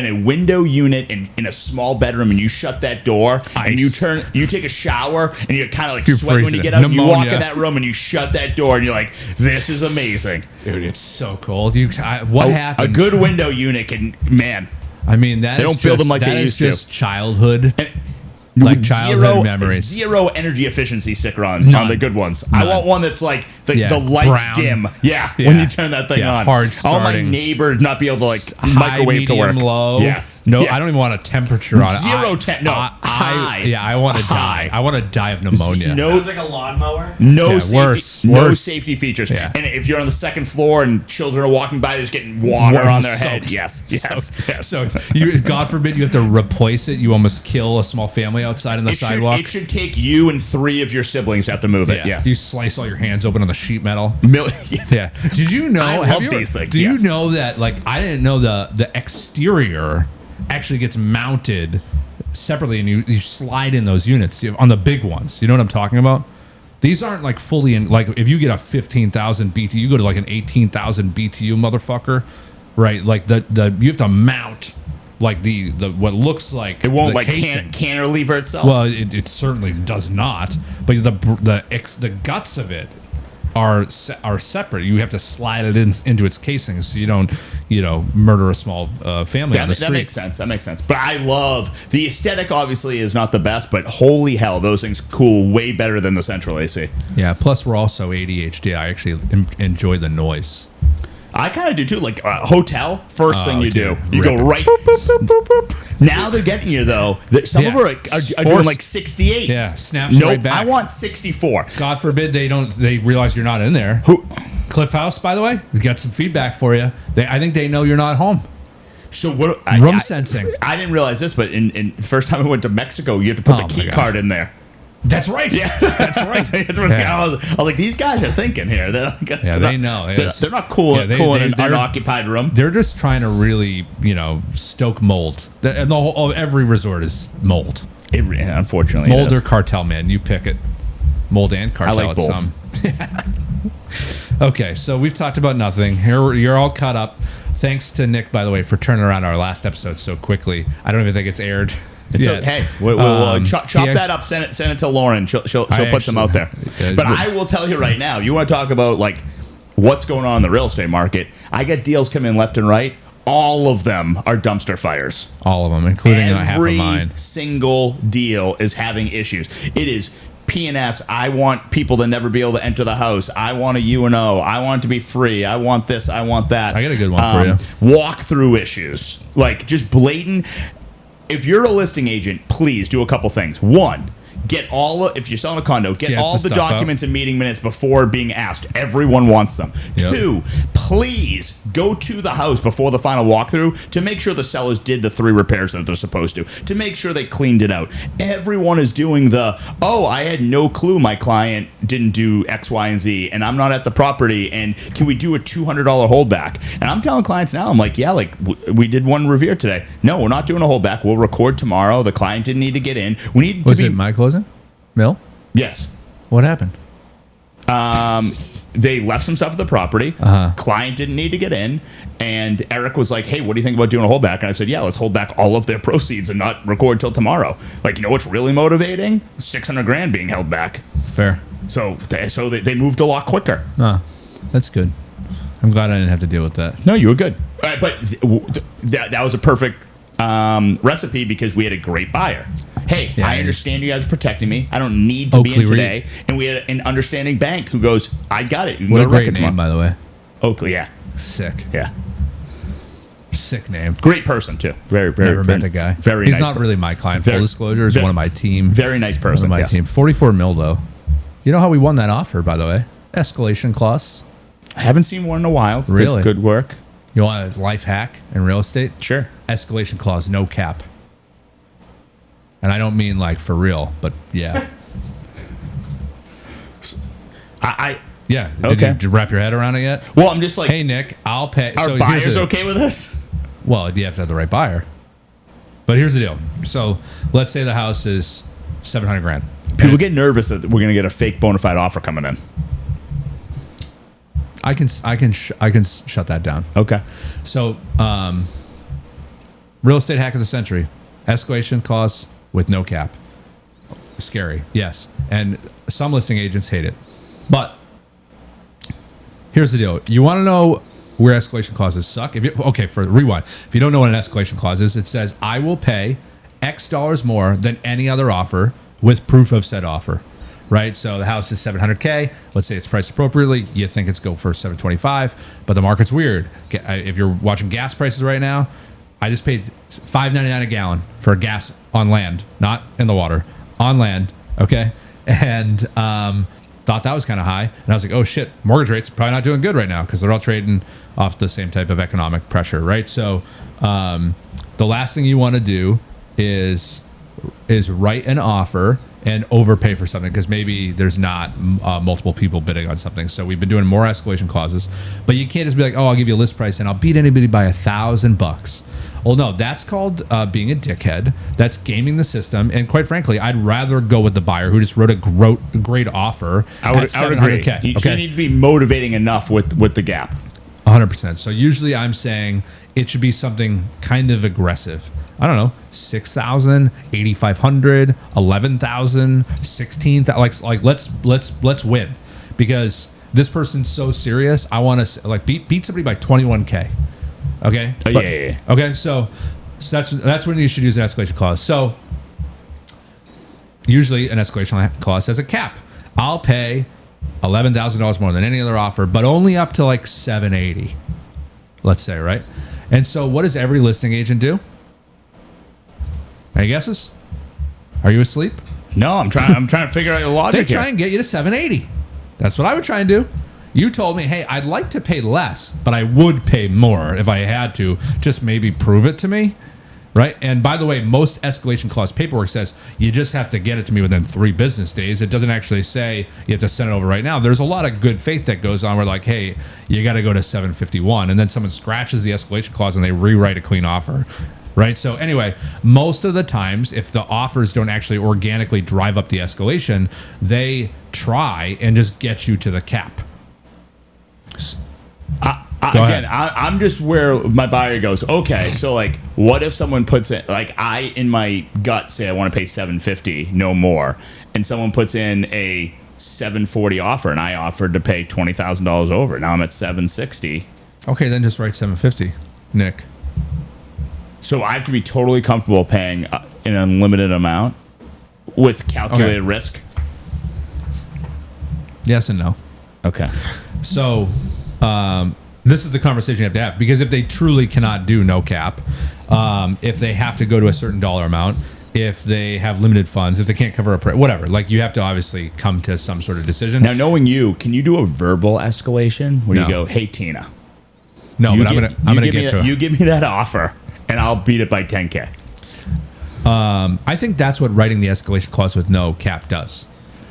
a window unit in a small bedroom, and you shut that door and you take a shower and you kind of like sweat when you get out. And you walk in that room and you shut that door and you're like, this is amazing, dude. It's so cold. What happened? A good window unit can, man. I mean, they don't build them like they used to. Just childhood, like childhood memories. Zero energy efficiency sticker on the good ones. None. I want one that's like the lights brown. Dim. Yeah, when you turn that thing on. Hard starting. All my neighbors not be able to like microwave to work. Low. Yes. No, yes. I don't even want a temperature on it. High. I want to die. I want to die of pneumonia. Sounds like a lawnmower. No safety. Worse. No safety features. Yeah. And if you're on the second floor and children are walking by, they're just getting water on their head. Yes. So you, God forbid, you have to replace it. You almost kill a small family outside on the sidewalk. It should take you and 3 of your siblings to have to move it. Yes. You slice all your hands open on the sheet metal. Yeah. Did you know? I love these things. Do you know that? Like, I didn't know the exterior actually gets mounted separately, and you slide in those units on the big ones. You know what I'm talking about? These aren't like fully in. Like, if you get a 15,000 BTU, you go to like an 18,000 BTU motherfucker, right? Like you have to mount. Like the what looks like it won't the like cantilever itself. Well, it certainly does not. But the guts of it are separate. You have to slide it into its casing so you don't murder a small family on the street. That makes sense. But I love the aesthetic. Obviously, is not the best, but holy hell, those things cool way better than the central AC. Yeah. Plus, we're also ADHD. I actually enjoy the noise. I kind of do too. Like a hotel, first thing you do, you go right. Boop, boop, boop, boop. Now they're getting you though. Some of them are doing like 68. Yeah, snaps right back. I want 64. God forbid they realize you're not in there. Cliff House, by the way, we got some feedback for you. I think they know you're not home. So what? Room sensing. I didn't realize this, but in the first time we went to Mexico, you have to put the key card in there. That's right. Yeah, that's right. I was like, these guys are thinking here. They know. They're not cool. Cool in an unoccupied room. They're just trying to really, stoke mold. Every resort is mold. Unfortunately, mold or cartel, man. You pick it. Mold and cartel. I like both. Okay, so we've talked about nothing. Here, you're all caught up. Thanks to Nick, by the way, for turning around our last episode so quickly. I don't even think it's aired. Hey, we'll chop that up. Send it to Lauren. She'll put some out there. But I will tell you right now. You want to talk about like what's going on in the real estate market? I get deals coming in left and right. All of them are dumpster fires. All of them, including half of mine. Every single deal is having issues. It is P&S. I want people to never be able to enter the house. I want a UNO. I want it to be free. I want this. I want that. I got a good one for you. Walkthrough issues, like just blatant. If you're a listing agent, please do a couple things. One, if you're selling a condo, get all the documents and meeting minutes before being asked. Everyone wants them. Yep. 2, please go to the house before the final walkthrough to make sure the sellers did the 3 repairs that they're supposed to make sure they cleaned it out. Everyone is doing I had no clue my client didn't do X, Y, and Z, and I'm not at the property, and can we do a $200 holdback? And I'm telling clients now, I'm like, yeah, like we did one Revere today. No, we're not doing a holdback. We'll record tomorrow. The client didn't need to get in. We need Was it my closing? Mill? Yes. What happened? They left some stuff at the property. Client didn't need to get in, and Eric was like, "Hey, what do you think about doing a holdback?" And I said, "Yeah, let's hold back all of their proceeds and not record till tomorrow." Like, you know what's really motivating? $600,000 being held back. Fair. So they moved a lot quicker. That's good. I'm glad I didn't have to deal with that. No, you were good. But that was a perfect recipe because we had a great buyer. Hey, I understand you guys are protecting me. I don't need to be in today. And we had an understanding bank who goes, I got it. You can What go a to great record name, tomorrow. by the way. Oakley, yeah. Sick. Yeah. Sick name. Great person, too. Very, very. Never met the guy. Very He's nice. not really my client. Full disclosure, he's one of my team. Very nice person. One of my team. 44 mil, though. You know how we won that offer, by the way? Escalation clause. I haven't seen one in a while. Really? Good work. You want a life hack in real estate? Sure. Escalation clause, no cap. And I don't mean like for real, but yeah. Yeah. Did you wrap your head around it yet? Well, I'm just like, hey, Nick, I'll pay. Are buyers okay with this? Well, you have to have the right buyer. But here's the deal. So let's say the house is $700,000. People get nervous that we're going to get a fake bona fide offer coming in. I can shut that down. Okay. So, real estate hack of the century, escalation clause with no cap. Scary, yes. And some listing agents hate it. But here's the deal. You want to know where escalation clauses suck? For rewind. If you don't know what an escalation clause is, it says, I will pay X dollars more than any other offer with proof of said offer. Right? So the house is $700K. Let's say it's priced appropriately. You think it's go for $725, but the market's weird. If you're watching gas prices right now, I just paid $5.99 a gallon for gas on land, not in the water, on land. Okay. And thought that was kind of high. And I was like, oh shit, mortgage rates probably not doing good right now because they're all trading off the same type of economic pressure. Right. So the last thing you want to do is write an offer and overpay for something because maybe there's not multiple people bidding on something. So we've been doing more escalation clauses, but you can't just be like, oh, I'll give you a list price and I'll beat anybody by $1,000. Well, no, that's called being a dickhead. That's gaming the system. And quite frankly, I'd rather go with the buyer who just wrote a great offer. I would agree. You need to be motivating enough with the gap. 100%. So usually I'm saying it should be something kind of aggressive. I don't know, 6,000, 8,500, 11,000, 16,000. Like let's win because this person's so serious. I want to like beat somebody by 21K. Okay. Yeah. Okay. So that's when you should use an escalation clause. So usually an escalation clause has a cap. I'll pay $11,000 more than any other offer, but only up to like 780. Let's say, right? And so what does every listing agent do? Any guesses? Are you asleep? No, I'm trying to figure out your logic. They try and get you to 780. That's what I would try and do. You told me, hey, I'd like to pay less, but I would pay more if I had to. Just maybe prove it to me, right? And by the way, most escalation clause paperwork says you just have to get it to me within 3 business days. It doesn't actually say you have to send it over right now. There's a lot of good faith that goes on where like, hey, you got to go to 751, and then someone scratches the escalation clause and they rewrite a clean offer. Right. So anyway, most of the times, if the offers don't actually organically drive up the escalation, they try and just get you to the cap. I'm just where my buyer goes, okay, so like, what if someone puts in, like, I, in my gut, say I want to pay $750, no more, and someone puts in a $740 offer, and I offered to pay $20,000 over. Now I'm at $760. Okay, then just write $750, Nick. So I have to be totally comfortable paying an unlimited amount with calculated risk? Yes and no. Okay. So this is the conversation you have to have because if they truly cannot do no cap, if they have to go to a certain dollar amount, if they have limited funds, if they can't cover a price, whatever, like you have to obviously come to some sort of decision. Now, knowing you, can you do a verbal escalation where you go, hey, Tina. No, but I'm gonna get to it. You give me that offer. And I'll beat it by 10K. I think that's what writing the escalation clause with no cap does,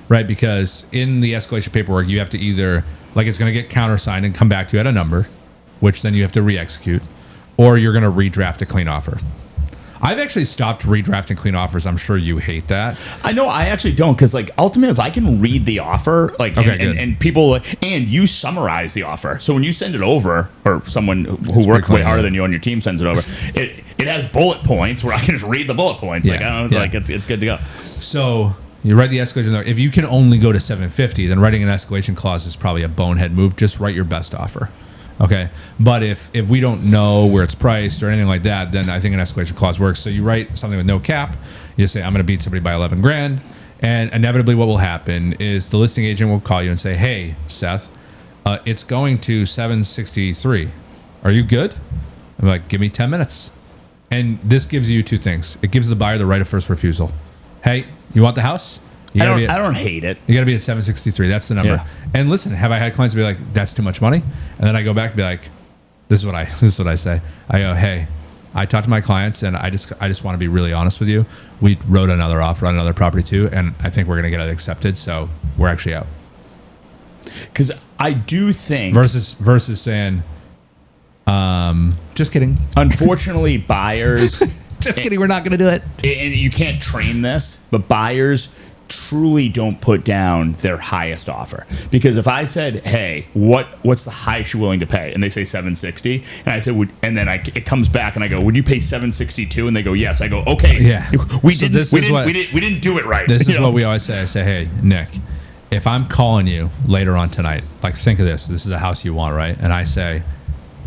right? Because in the escalation paperwork, you have to either, like it's going to get countersigned and come back to you at a number, which then you have to re-execute, or you're going to redraft a clean offer. I've actually stopped redrafting clean offers. I'm sure you hate that. I know I actually don't, because like ultimately, if I can read the offer, like Okay, and people and you summarize the offer, so when you send it over, or someone who works way clean, harder yeah. than you on your team sends it over, it has bullet points where I can just read the bullet points. Like Yeah, I don't know, yeah. like it's good to go. So you write the escalation. If you can only go to 750, then writing an escalation clause is probably a bonehead move. Just write your best offer. Okay. But if we don't know where it's priced or anything like that, then I think an escalation clause works. So you write something with no cap. You say, I'm going to beat somebody by 11 grand. And inevitably what will happen is the listing agent will call you and say, hey, Seth, it's going to 763. Are you good? I'm like, give me 10 minutes. And this gives you two things. It gives the buyer the right of first refusal. Hey, you want the house? I don't hate it. You got to be at 763. That's the number. Yeah. And listen, have I had clients be like, "That's too much money," and then I go back and be like, "This is what I say." I go, "Hey, I talked to my clients, and I just want to be really honest with you. We wrote another offer on another property too, and I think we're gonna get it accepted. So we're actually out." Because I do think Versus saying, "Just kidding." unfortunately, buyers. Just kidding. We're not gonna do it. And you can't train this, but buyers truly don't put down their highest offer. Because if I said, hey, what's the highest you're willing to pay, and they say 760, and I said, it comes back and I go, would you pay 762? And they go, yes. I go, okay, Yeah. we So didn't do it right. This You is know? what we always say. I say, hey, Nick, if I'm calling you later on tonight, like think of this. This is a house you want, right? And I say,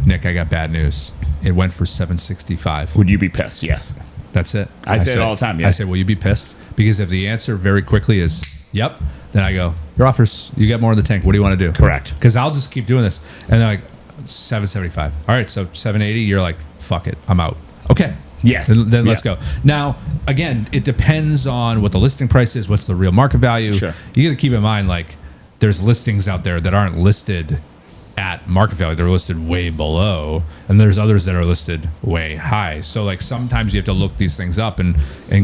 Nick, I got bad news. It went for 765. Would you be pissed? Yes. That's it. I say it all the time, yeah. I say, will you be pissed? Because if the answer very quickly is, yep, then I go, your offers, you get more in the tank. What do you want to do? Correct. Because I'll just keep doing this. And they're like, 775. All right, so 780, you're like, fuck it, I'm out. Okay. Yes. Then let's Yeah. go. Now, again, it depends on what the listing price is, what's the real market value. Sure. You got to keep in mind, like, there's listings out there that aren't listed at market value. They're listed way below, and there's others that are listed way high. So like sometimes you have to look these things up and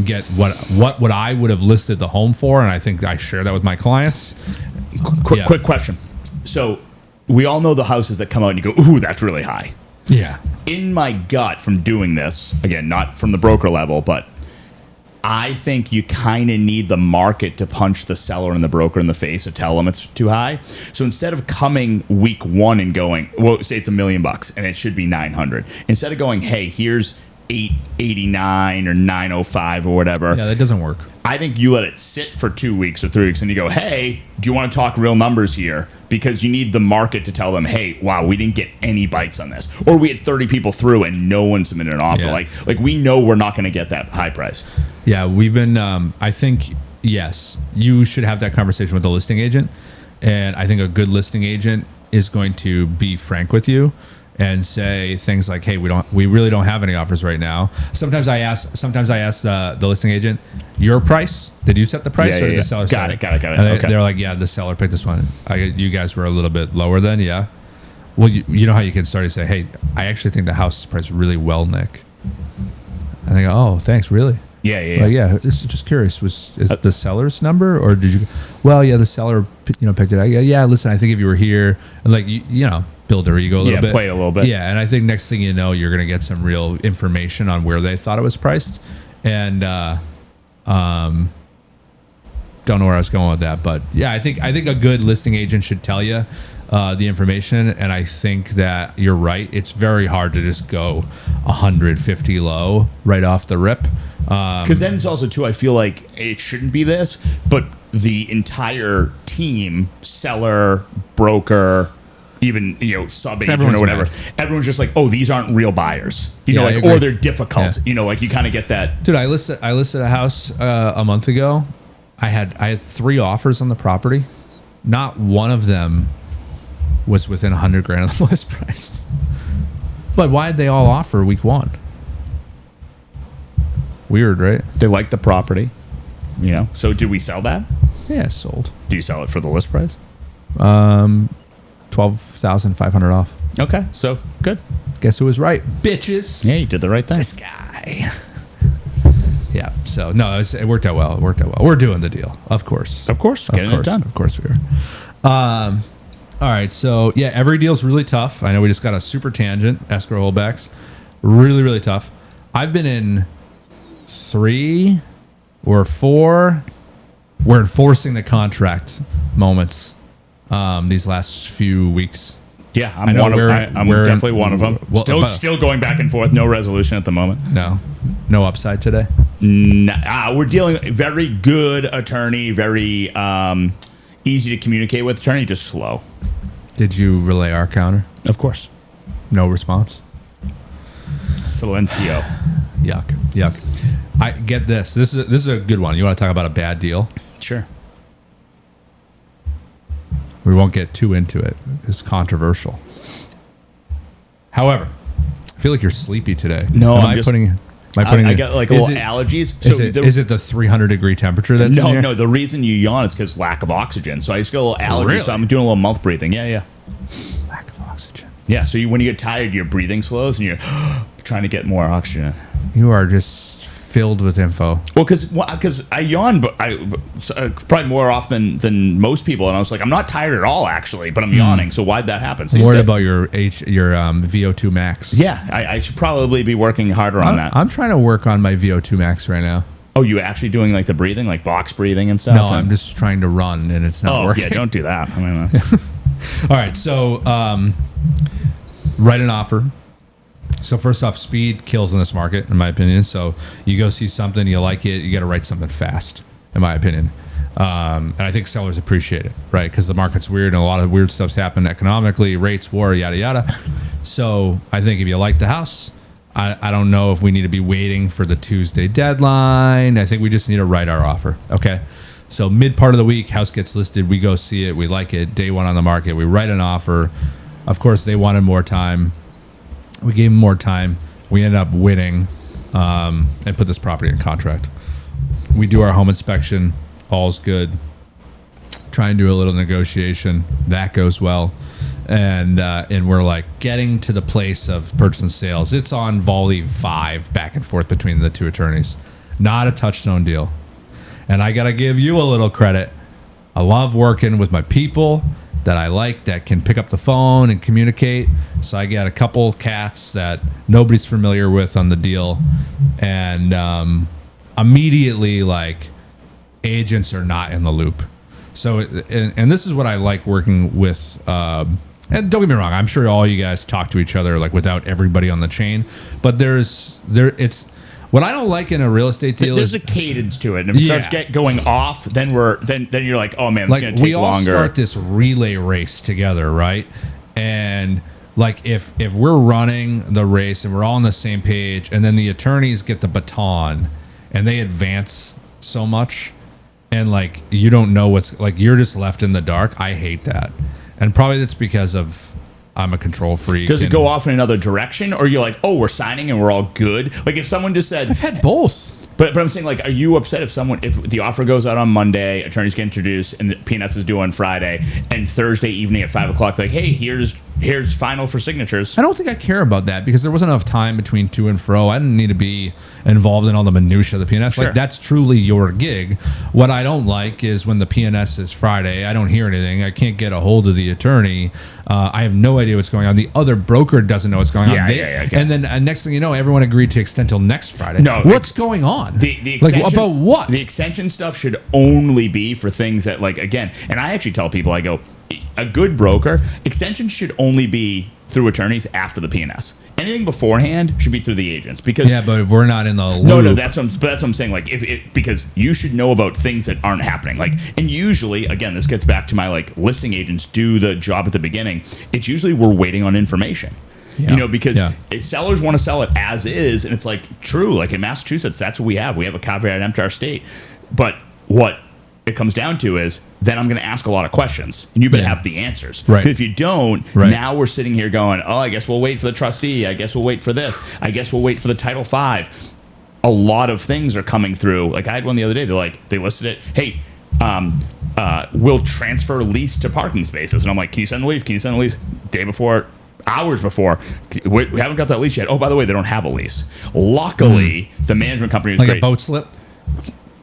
get what I would have listed the home for, and I think I share that with my clients. Quick question. So we all know the houses that come out and you go, ooh, that's really high. Yeah. In my gut from doing this, again, not from the broker level, but I think you kind of need the market to punch the seller and the broker in the face to tell them it's too high. So instead of coming week one and going, well, say it's $1 million and it should be 900. Instead of going, hey, here's 889 or 905 or whatever. Yeah, that doesn't work. I think you let it sit for 2 weeks or 3 weeks and you go, hey, do you want to talk real numbers here? Because you need the market to tell them, hey, wow, we didn't get any bites on this. Or we had 30 people through and no one submitted an offer. Yeah. Like we know we're not going to get that high price. Yeah, we've been, I think, yes, you should have that conversation with the listing agent. And I think a good listing agent is going to be frank with you and say things like, hey, we really don't have any offers right now. Sometimes I ask the listing agent, your price? Did you set the price or did the seller set it? Got it. And Okay. they're like, yeah, the seller picked this one. You guys were a little bit lower then, yeah. Well, you know how you can start to say, hey, I actually think the house is priced really well, Nick. And they go, oh, thanks, really? Yeah. Like, yeah, it's just curious. Is it the seller's number or did you? Well, yeah, the seller, picked it. Yeah. Listen, I think if you were here and like you know, build their ego a little bit, play it a little bit. Yeah, and I think next thing you know, you're gonna get some real information on where they thought it was priced, and don't know where I was going with that, but yeah, I think a good listing agent should tell you the information, and I think that you're right. It's very hard to just go 150 low right off the rip. Because then it's also, too, I feel like it shouldn't be this, but the entire team, seller, broker, even, sub-agent Everyone's or whatever, mad. everyone's just like, oh, these aren't real buyers. Yeah, I agree. Or they're difficult. Yeah. Like you kind of get that. Dude, I listed a house a month ago. I had 3 offers on the property. Not one of them was within 100 grand of the list price. But why did they all offer week one? Weird, right? They like the property. So do we sell that? Yeah, sold. Do you sell it for the list price? 12,500 off. Okay, so good. Guess who was right? Bitches. Yeah, you did the right thing. This guy. Yeah. So no, it worked out well. We're doing the deal, of course. Of course, getting it done. Of course we are. All right. So yeah, every deal's really tough. I know we just got a super tangent. Escrow holdbacks, really, really tough. I've been in 3 or 4. We're enforcing the contract moments these last few weeks. Yeah, I know I'm definitely one of them. Well, Still going back and forth. No resolution at the moment. No upside today. We're dealing with a very good attorney, very easy to communicate with attorney, just slow. Did you relay our counter? Of course. No response. Silencio. Yuck. I get this. This is a good one. You want to talk about a bad deal? Sure. We won't get too into it. It's controversial. However, I feel like you're sleepy today. No, I got like little allergies. Is it the 300-degree temperature that's in here? No. The reason you yawn is because lack of oxygen. So I just got a little allergies. Really? So I'm doing a little mouth breathing. Yeah. Lack of oxygen. Yeah. So when you get tired, your breathing slows and you're trying to get more oxygen. You are just filled with info. Well, because I yawn, but probably more often than most people, and I was like, I'm not tired at all, actually, but I'm yawning. So why'd that happen? So I'm worried about your VO2 max. Yeah, I should probably be working harder on that. I'm trying to work on my VO2 max right now. Oh, you actually doing like the breathing, like box breathing and stuff? No, I'm just trying to run, and it's not working. Yeah, don't do that. I mean, all right, so write an offer. So first off, speed kills in this market, in my opinion. So you go see something, you like it, you got to write something fast, in my opinion. And I think sellers appreciate it, right? Because the market's weird and a lot of weird stuff's happened economically, rates, war, yada, yada. So I think if you like the house, I don't know if we need to be waiting for the Tuesday deadline. I think we just need to write our offer, okay? So mid part of the week, house gets listed, we go see it, we like it, day one on the market, we write an offer. Of course, they wanted more time. We gave them more time. We ended up winning and put this property in contract. We do our home inspection. All's good. Try and do a little negotiation. That goes well. And we're like getting to the place of purchase and sales. It's on volley 5 back and forth between the two attorneys. Not a touchstone deal. And I got to give you a little credit. I love working with my people that I like that can pick up the phone and communicate. So I got a couple cats that nobody's familiar with on the deal. And immediately, like, agents are not in the loop. So, and this is what I like working with. And don't get me wrong, I'm sure all you guys talk to each other like without everybody on the chain. But it's what I don't like in a real estate deal. There's a cadence to it, and if it starts going off, then you're like, oh man, it's gonna take longer. We all start this relay race together, right? And like if we're running the race and we're all on the same page, and then the attorneys get the baton and they advance so much, and like you don't know what's like, you're just left in the dark. I hate that, and probably that's because of I'm a control freak. Does it go off in another direction, or you're like, oh, we're signing and we're all good? Like if someone just said, I've had both. But I'm saying, like, are you upset if the offer goes out on Monday, attorneys get introduced, and the PNS is due on Friday, and Thursday evening at 5 o'clock, like, hey, here's final for signatures? I don't think I care about that because there wasn't enough time between to and fro. I didn't need to be involved in all the minutia of the PNS. Sure. Like that's truly your gig. What I don't like is when the PNS is Friday, I don't hear anything. I can't get a hold of the attorney. I have no idea what's going on. The other broker doesn't know what's going on. And then next thing you know, everyone agreed to extend till next Friday. No, what's going on? The like about what? The extension stuff should only be for things that, like, again, and I actually tell people, I go, a good broker, extensions should only be through attorneys after the PNS. Anything beforehand should be through the agents, because but if we're not in the loop. No, that's what I'm saying. Like because you should know about things that aren't happening. Like, and usually, again, this gets back to my like listing agents do the job at the beginning. It's usually we're waiting on information. Yeah. You know, because sellers want to sell it as is, and it's like true. Like in Massachusetts, that's what we have. We have a caveat emptor our state. But what it comes down to is then I'm going to ask a lot of questions, and you better have the answers. Right. Because if you don't, now we're sitting here going, oh, I guess we'll wait for the trustee. I guess we'll wait for this. I guess we'll wait for the Title V. A lot of things are coming through. Like I had one the other day. They listed it. Hey, we'll transfer lease to parking spaces, and I'm like, can you send the lease? Can you send the lease? Day before. Hours before, we haven't got that lease yet. Oh, by the way, they don't have a lease. Luckily, the management company was like great. A boat slip?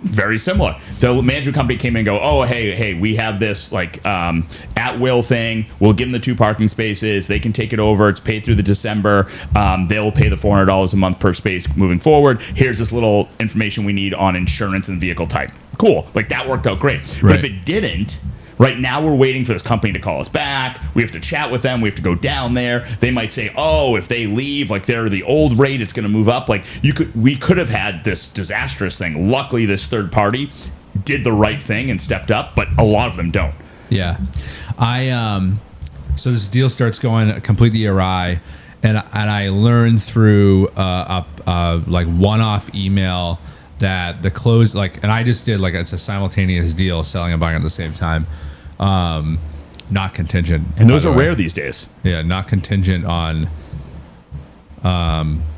very similar. The management company came in and go, oh, hey, we have this like at will thing. We'll give them the 2 parking spaces. They can take it over. It's paid through the December. They'll pay the $400 a month per space moving forward. Here's this little information we need on insurance and vehicle type. Cool. Like that worked out great. But if it didn't, right now we're waiting for this company to call us back. We have to chat with them. We have to go down there. They might say, oh, if they leave, like they're the old rate, it's going to move up. Like we could have had this disastrous thing. Luckily, this third party did the right thing and stepped up, but a lot of them don't. Yeah. So this deal starts going completely awry, and I learned through like one-off email that the close, like, and I just did like it's a simultaneous deal, selling and buying at the same time. Not contingent, and those are rare these days. Yeah, not contingent on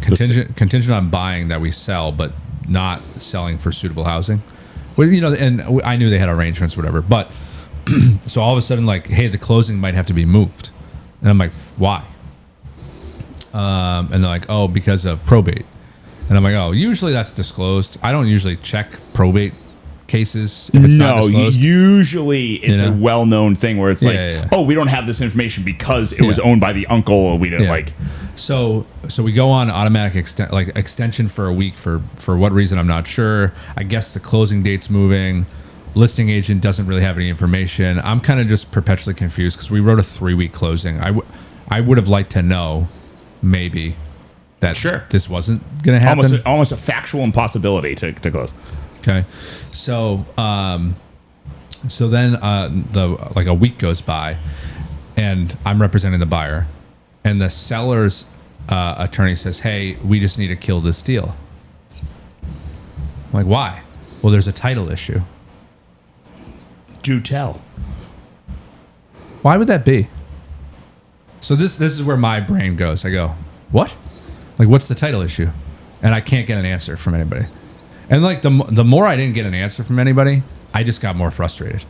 contingent on buying that we sell, but not selling for suitable housing. Well, you know, and I knew they had arrangements, whatever. But so all of a sudden, like, hey, the closing might have to be moved, and I'm like, why? And they're like, oh, because of probate, and I'm like, oh, usually that's disclosed. I don't usually check probate cases if it's not disclosed. Usually it's a well-known thing where it's oh, we don't have this information because it was owned by the uncle. We didn't like. So we go on automatic extension for a week for what reason I'm not sure. I guess the closing date's moving. Listing agent doesn't really have any information. I'm kind of just perpetually confused because we wrote a 3-week closing. I would have liked to know maybe that this wasn't going to happen. Almost a factual impossibility to close. Okay, so then a week goes by, and I'm representing the buyer, and the seller's attorney says, "Hey, we just need to kill this deal." I'm like, why? Well, there's a title issue. Do tell. Why would that be? So this is where my brain goes. I go, what? Like, what's the title issue? And I can't get an answer from anybody. And like the more I didn't get an answer from anybody, I just got more frustrated.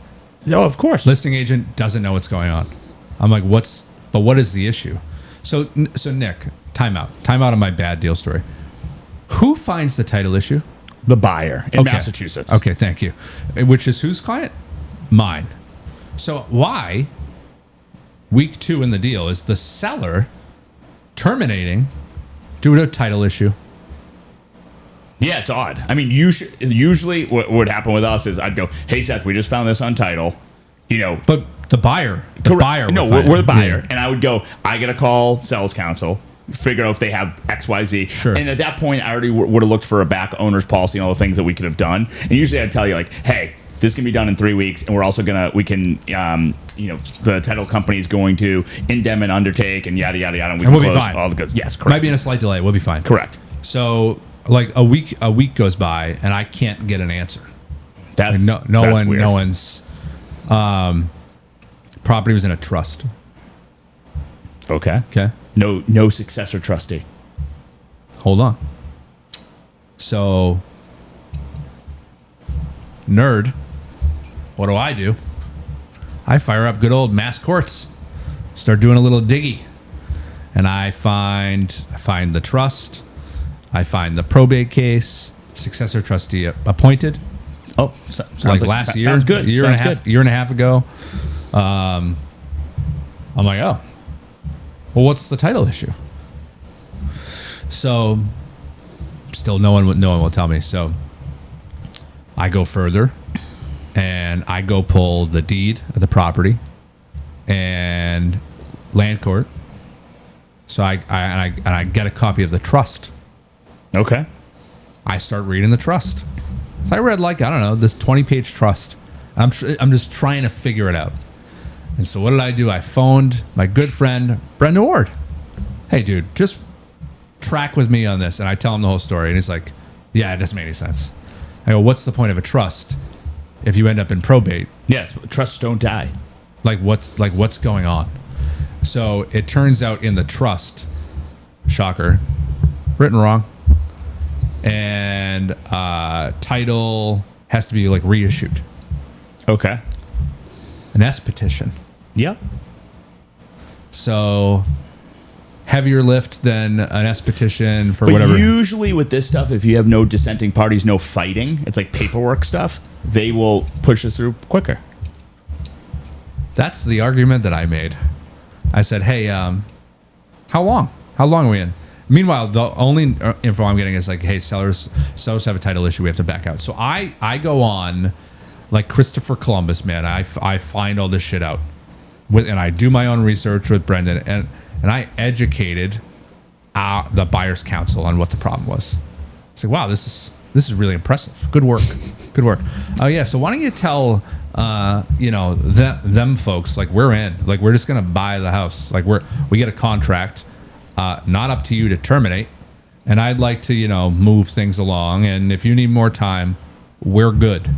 No, of course. Listing agent doesn't know what's going on. I'm like, what is the issue? So Nick, time out on my bad deal story. Who finds the title issue? The buyer in Massachusetts. Okay, thank you. Which is whose client? Mine. So why, week 2 in the deal, is the seller terminating due to a title issue? Yeah, it's odd. I mean, usually what would happen with us is I'd go, "Hey, Seth, we just found this on title." You know, but the buyer, we're the buyer, and I would go, "I got to call sales counsel, figure out if they have X, Y, Z." Sure. And at that point, I already would have looked for a back owner's policy and all the things that we could have done. And usually, I'd tell you like, "Hey, this can be done in 3 weeks, and we're also the title company is going to indemn and undertake, and yada yada yada, and we can we'll close be fine. all the goods." Yes, correct. Might be in a slight delay. We'll be fine. Correct. So. Like a week goes by and I can't get an answer. That's weird. No one's property was in a trust. Okay. No successor trustee. Hold on. So nerd, what do? I fire up good old mass courts. Start doing a little diggy. And I find the trust. I find the probate case, successor trustee appointed. Oh, sounds like last year. Sounds good. Year and a half ago. I'm like, oh, well, what's the title issue? So, still no one will tell me. So, I go further, and I go pull the deed of the property, and land court. So I get a copy of the trust. Okay. I start reading the trust. So I read this 20-page trust. I'm just trying to figure it out. And so what did I do? I phoned my good friend Brendan Ward. Hey, dude, just track with me on this. And I tell him the whole story, and he's like, "Yeah, it doesn't make any sense." I go, "What's the point of a trust if you end up in probate?" Yes, trusts don't die. What's going on? So it turns out in the trust, shocker, written wrong. And title has to be like reissued. Okay. An S petition. Yep. So heavier lift than an S petition for But whatever. usually with this stuff, if you have no dissenting parties, no fighting, it's like paperwork stuff, they will push us through quicker. That's the argument that I made. I said, hey, how long? How long are we in? Meanwhile, the only info I'm getting is like, hey, sellers have a title issue. We have to back out. So I go on like Christopher Columbus, man. I find all this shit out. And I do my own research with Brendan. And I educated the buyer's council on what the problem was. It's like, wow, this is really impressive. Good work. Good work. Oh, yeah. So why don't you tell, them folks, like, we're in. Like, we're just going to buy the house. Like, we get a contract. Not up to you to terminate. And I'd like to, move things along. And if you need more time, we're good.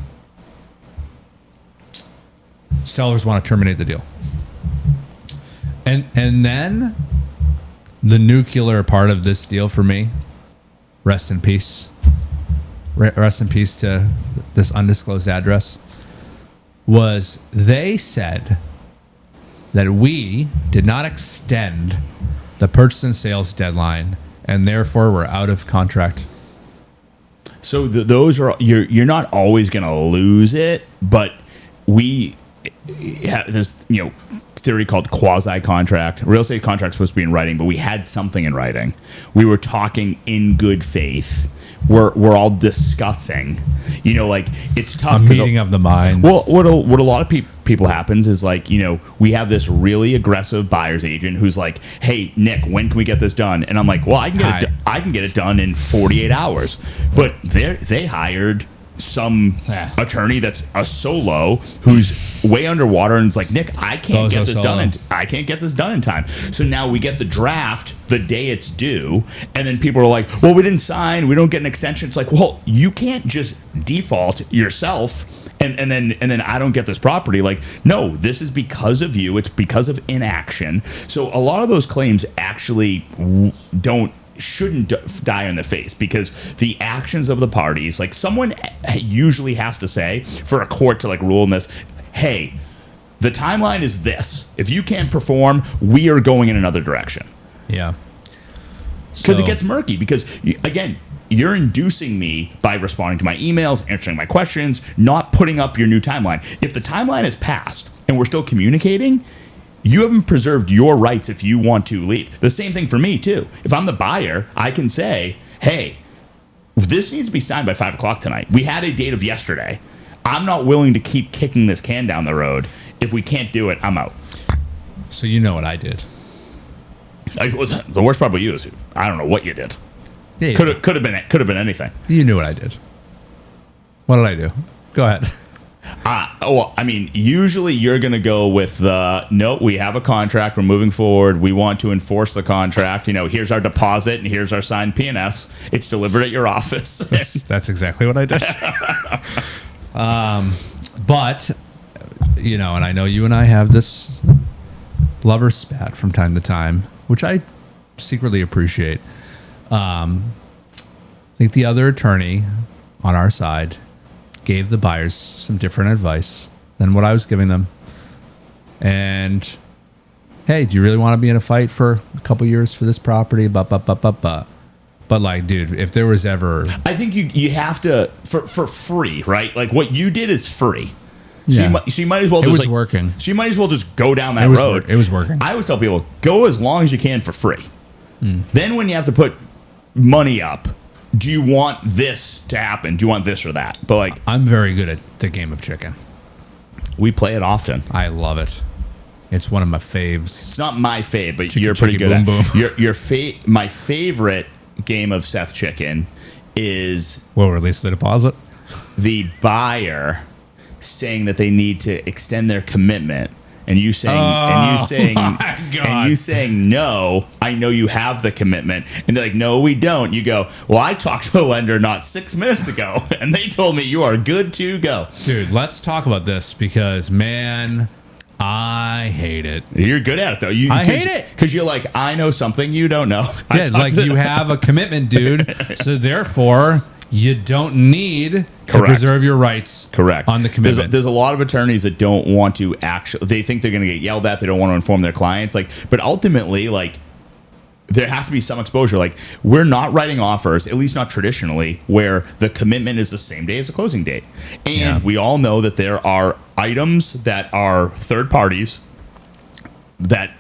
Sellers want to terminate the deal. And then the nuclear part of this deal for me, rest in peace. Rest in peace to this undisclosed address, was they said that we did not extend the purchase and sales deadline, and therefore we're out of contract. So those are you're not always going to lose it, but we have this theory called quasi contract. Real estate contract's supposed to be in writing, but we had something in writing. We were talking in good faith. We're all discussing. Like it's tough. A meeting of the minds. Well, what a lot of people happens is like we have this really aggressive buyer's agent who's like, hey Nick, when can we get this done? And I'm like, well, I can get it done in 48 hours. But they hired some attorney that's a solo who's way underwater and it's like, Nick, I can't get this done in time. So now we get the draft the day it's due, and then people are like, well, we didn't sign, we don't get an extension. It's like, well, you can't just default yourself and then I don't get this property. Like, no, this is because of you. It's because of inaction. So a lot of those claims actually shouldn't die on the face, because the actions of the parties, like someone usually has to say for a court to like rule in this, hey, the timeline is this. If you can't perform, we are going in another direction. Yeah. Because it gets murky, because again, you're inducing me by responding to my emails, answering my questions, not putting up your new timeline. If the timeline is passed and we're still communicating, you haven't preserved your rights if you want to leave. The same thing for me, too. If I'm the buyer, I can say, hey, this needs to be signed by 5 o'clock tonight. We had a date of yesterday. I'm not willing to keep kicking this can down the road. If we can't do it, I'm out. So you know what I did. The worst part about you is I don't know what you did. Yeah, Could have been anything. You knew what I did. What did I do? Go ahead. Well, I mean, usually you're going to go with no, we have a contract. We're moving forward. We want to enforce the contract. Here's our deposit and here's our signed P&S. It's delivered at your office. That's exactly what I did. But, and I know you and I have this lover spat from time to time, which I secretly appreciate. I think the other attorney on our side gave the buyers some different advice than what I was giving them. And, hey, do you really want to be in a fight for a couple years for this property? But like, dude, if there was ever... I think you have to, for free, right? Like, what you did is free. So, yeah. so you might as well just... It was working. So you might as well just go down that road. It was working. I always tell people, go as long as you can for free. Then when you have to put money up, do you want this to happen? Do you want this or that? But like, I'm very good at the game of chicken. We play it often. I love it. It's one of my faves. It's not my fave, but Chicky, you're pretty good boom, at boom. My favorite game of Seth Chicken is we'll release the deposit. The buyer saying that they need to extend their commitment. And you saying, no, I know you have the commitment. And they're like, no, we don't. You go, well, I talked to the lender not 6 minutes ago, and they told me you are good to go. Dude, let's talk about this because, man, I hate it. You're good at it, though. I hate it. Because you're like, I know something you don't know. Yeah, like you have a commitment, dude. So therefore... you don't need to preserve your rights. Correct. On the commitment. There's a lot of attorneys that don't want to actually. They think they're going to get yelled at. They don't want to inform their clients. But ultimately, there has to be some exposure. Like, we're not writing offers, at least not traditionally, where the commitment is the same day as the closing date. And we all know that there are items that are third parties that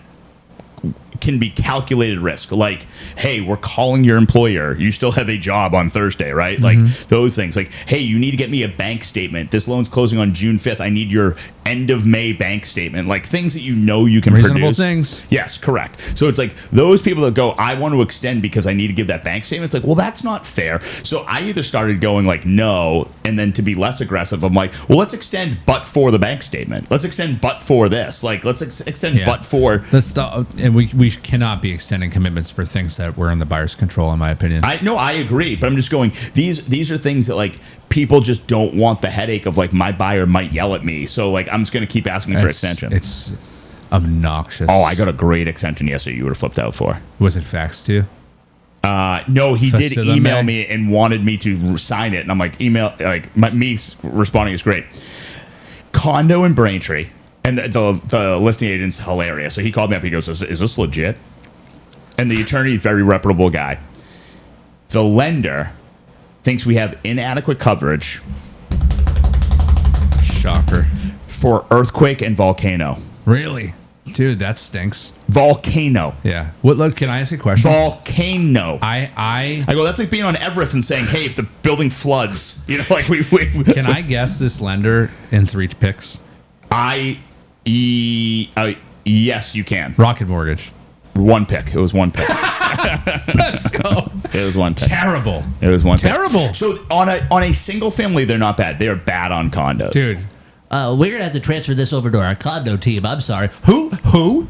can be calculated risk. Like, hey, we're calling your employer. You still have a job on Thursday, right? Like, those things. Like, hey, you need to get me a bank statement. This loan's closing on June 5th. I need your end of May bank statement. Like, things that you know you can Reasonable produce. things. Yes, correct. So it's like those people that go, I want to extend because I need to give that bank statement. It's like, well, that's not fair. So I either started going like, no, and then to be less aggressive, I'm like, well, let's extend but for the bank statement. Let's extend but for this. Like, let's extend but for. And we cannot be extending commitments for things that were in the buyer's control, in my opinion. I agree, but I'm just going, these are things that like people just don't want the headache of like my buyer might yell at me. So like I'm just going to keep asking for extension. It's obnoxious. Oh, I got a great extension yesterday you would have flipped out for. Was it faxed to you? No, he did Festive email May? me and wanted me to sign it. And I'm like, me responding is great. Condo in Braintree. And the listing agent's hilarious. So he called me up. He goes, is this legit? And the attorney is a very reputable guy. The lender thinks we have inadequate coverage Shocker. for earthquake and volcano. Really? Dude, that stinks. Volcano. Yeah. Look, can I ask you a question? Volcano. I go, that's like being on Everest and saying, hey, if the building floods, like we can I guess this lender in 3 picks? Yes, you can. Rocket Mortgage. 1 pick. It was 1 pick. Let's go. It was 1 pick. Terrible. It was 1 pick. Terrible. So on a single family, they're not bad. They are bad on condos. Dude. We're gonna have to transfer this over to our condo team. I'm sorry. Who?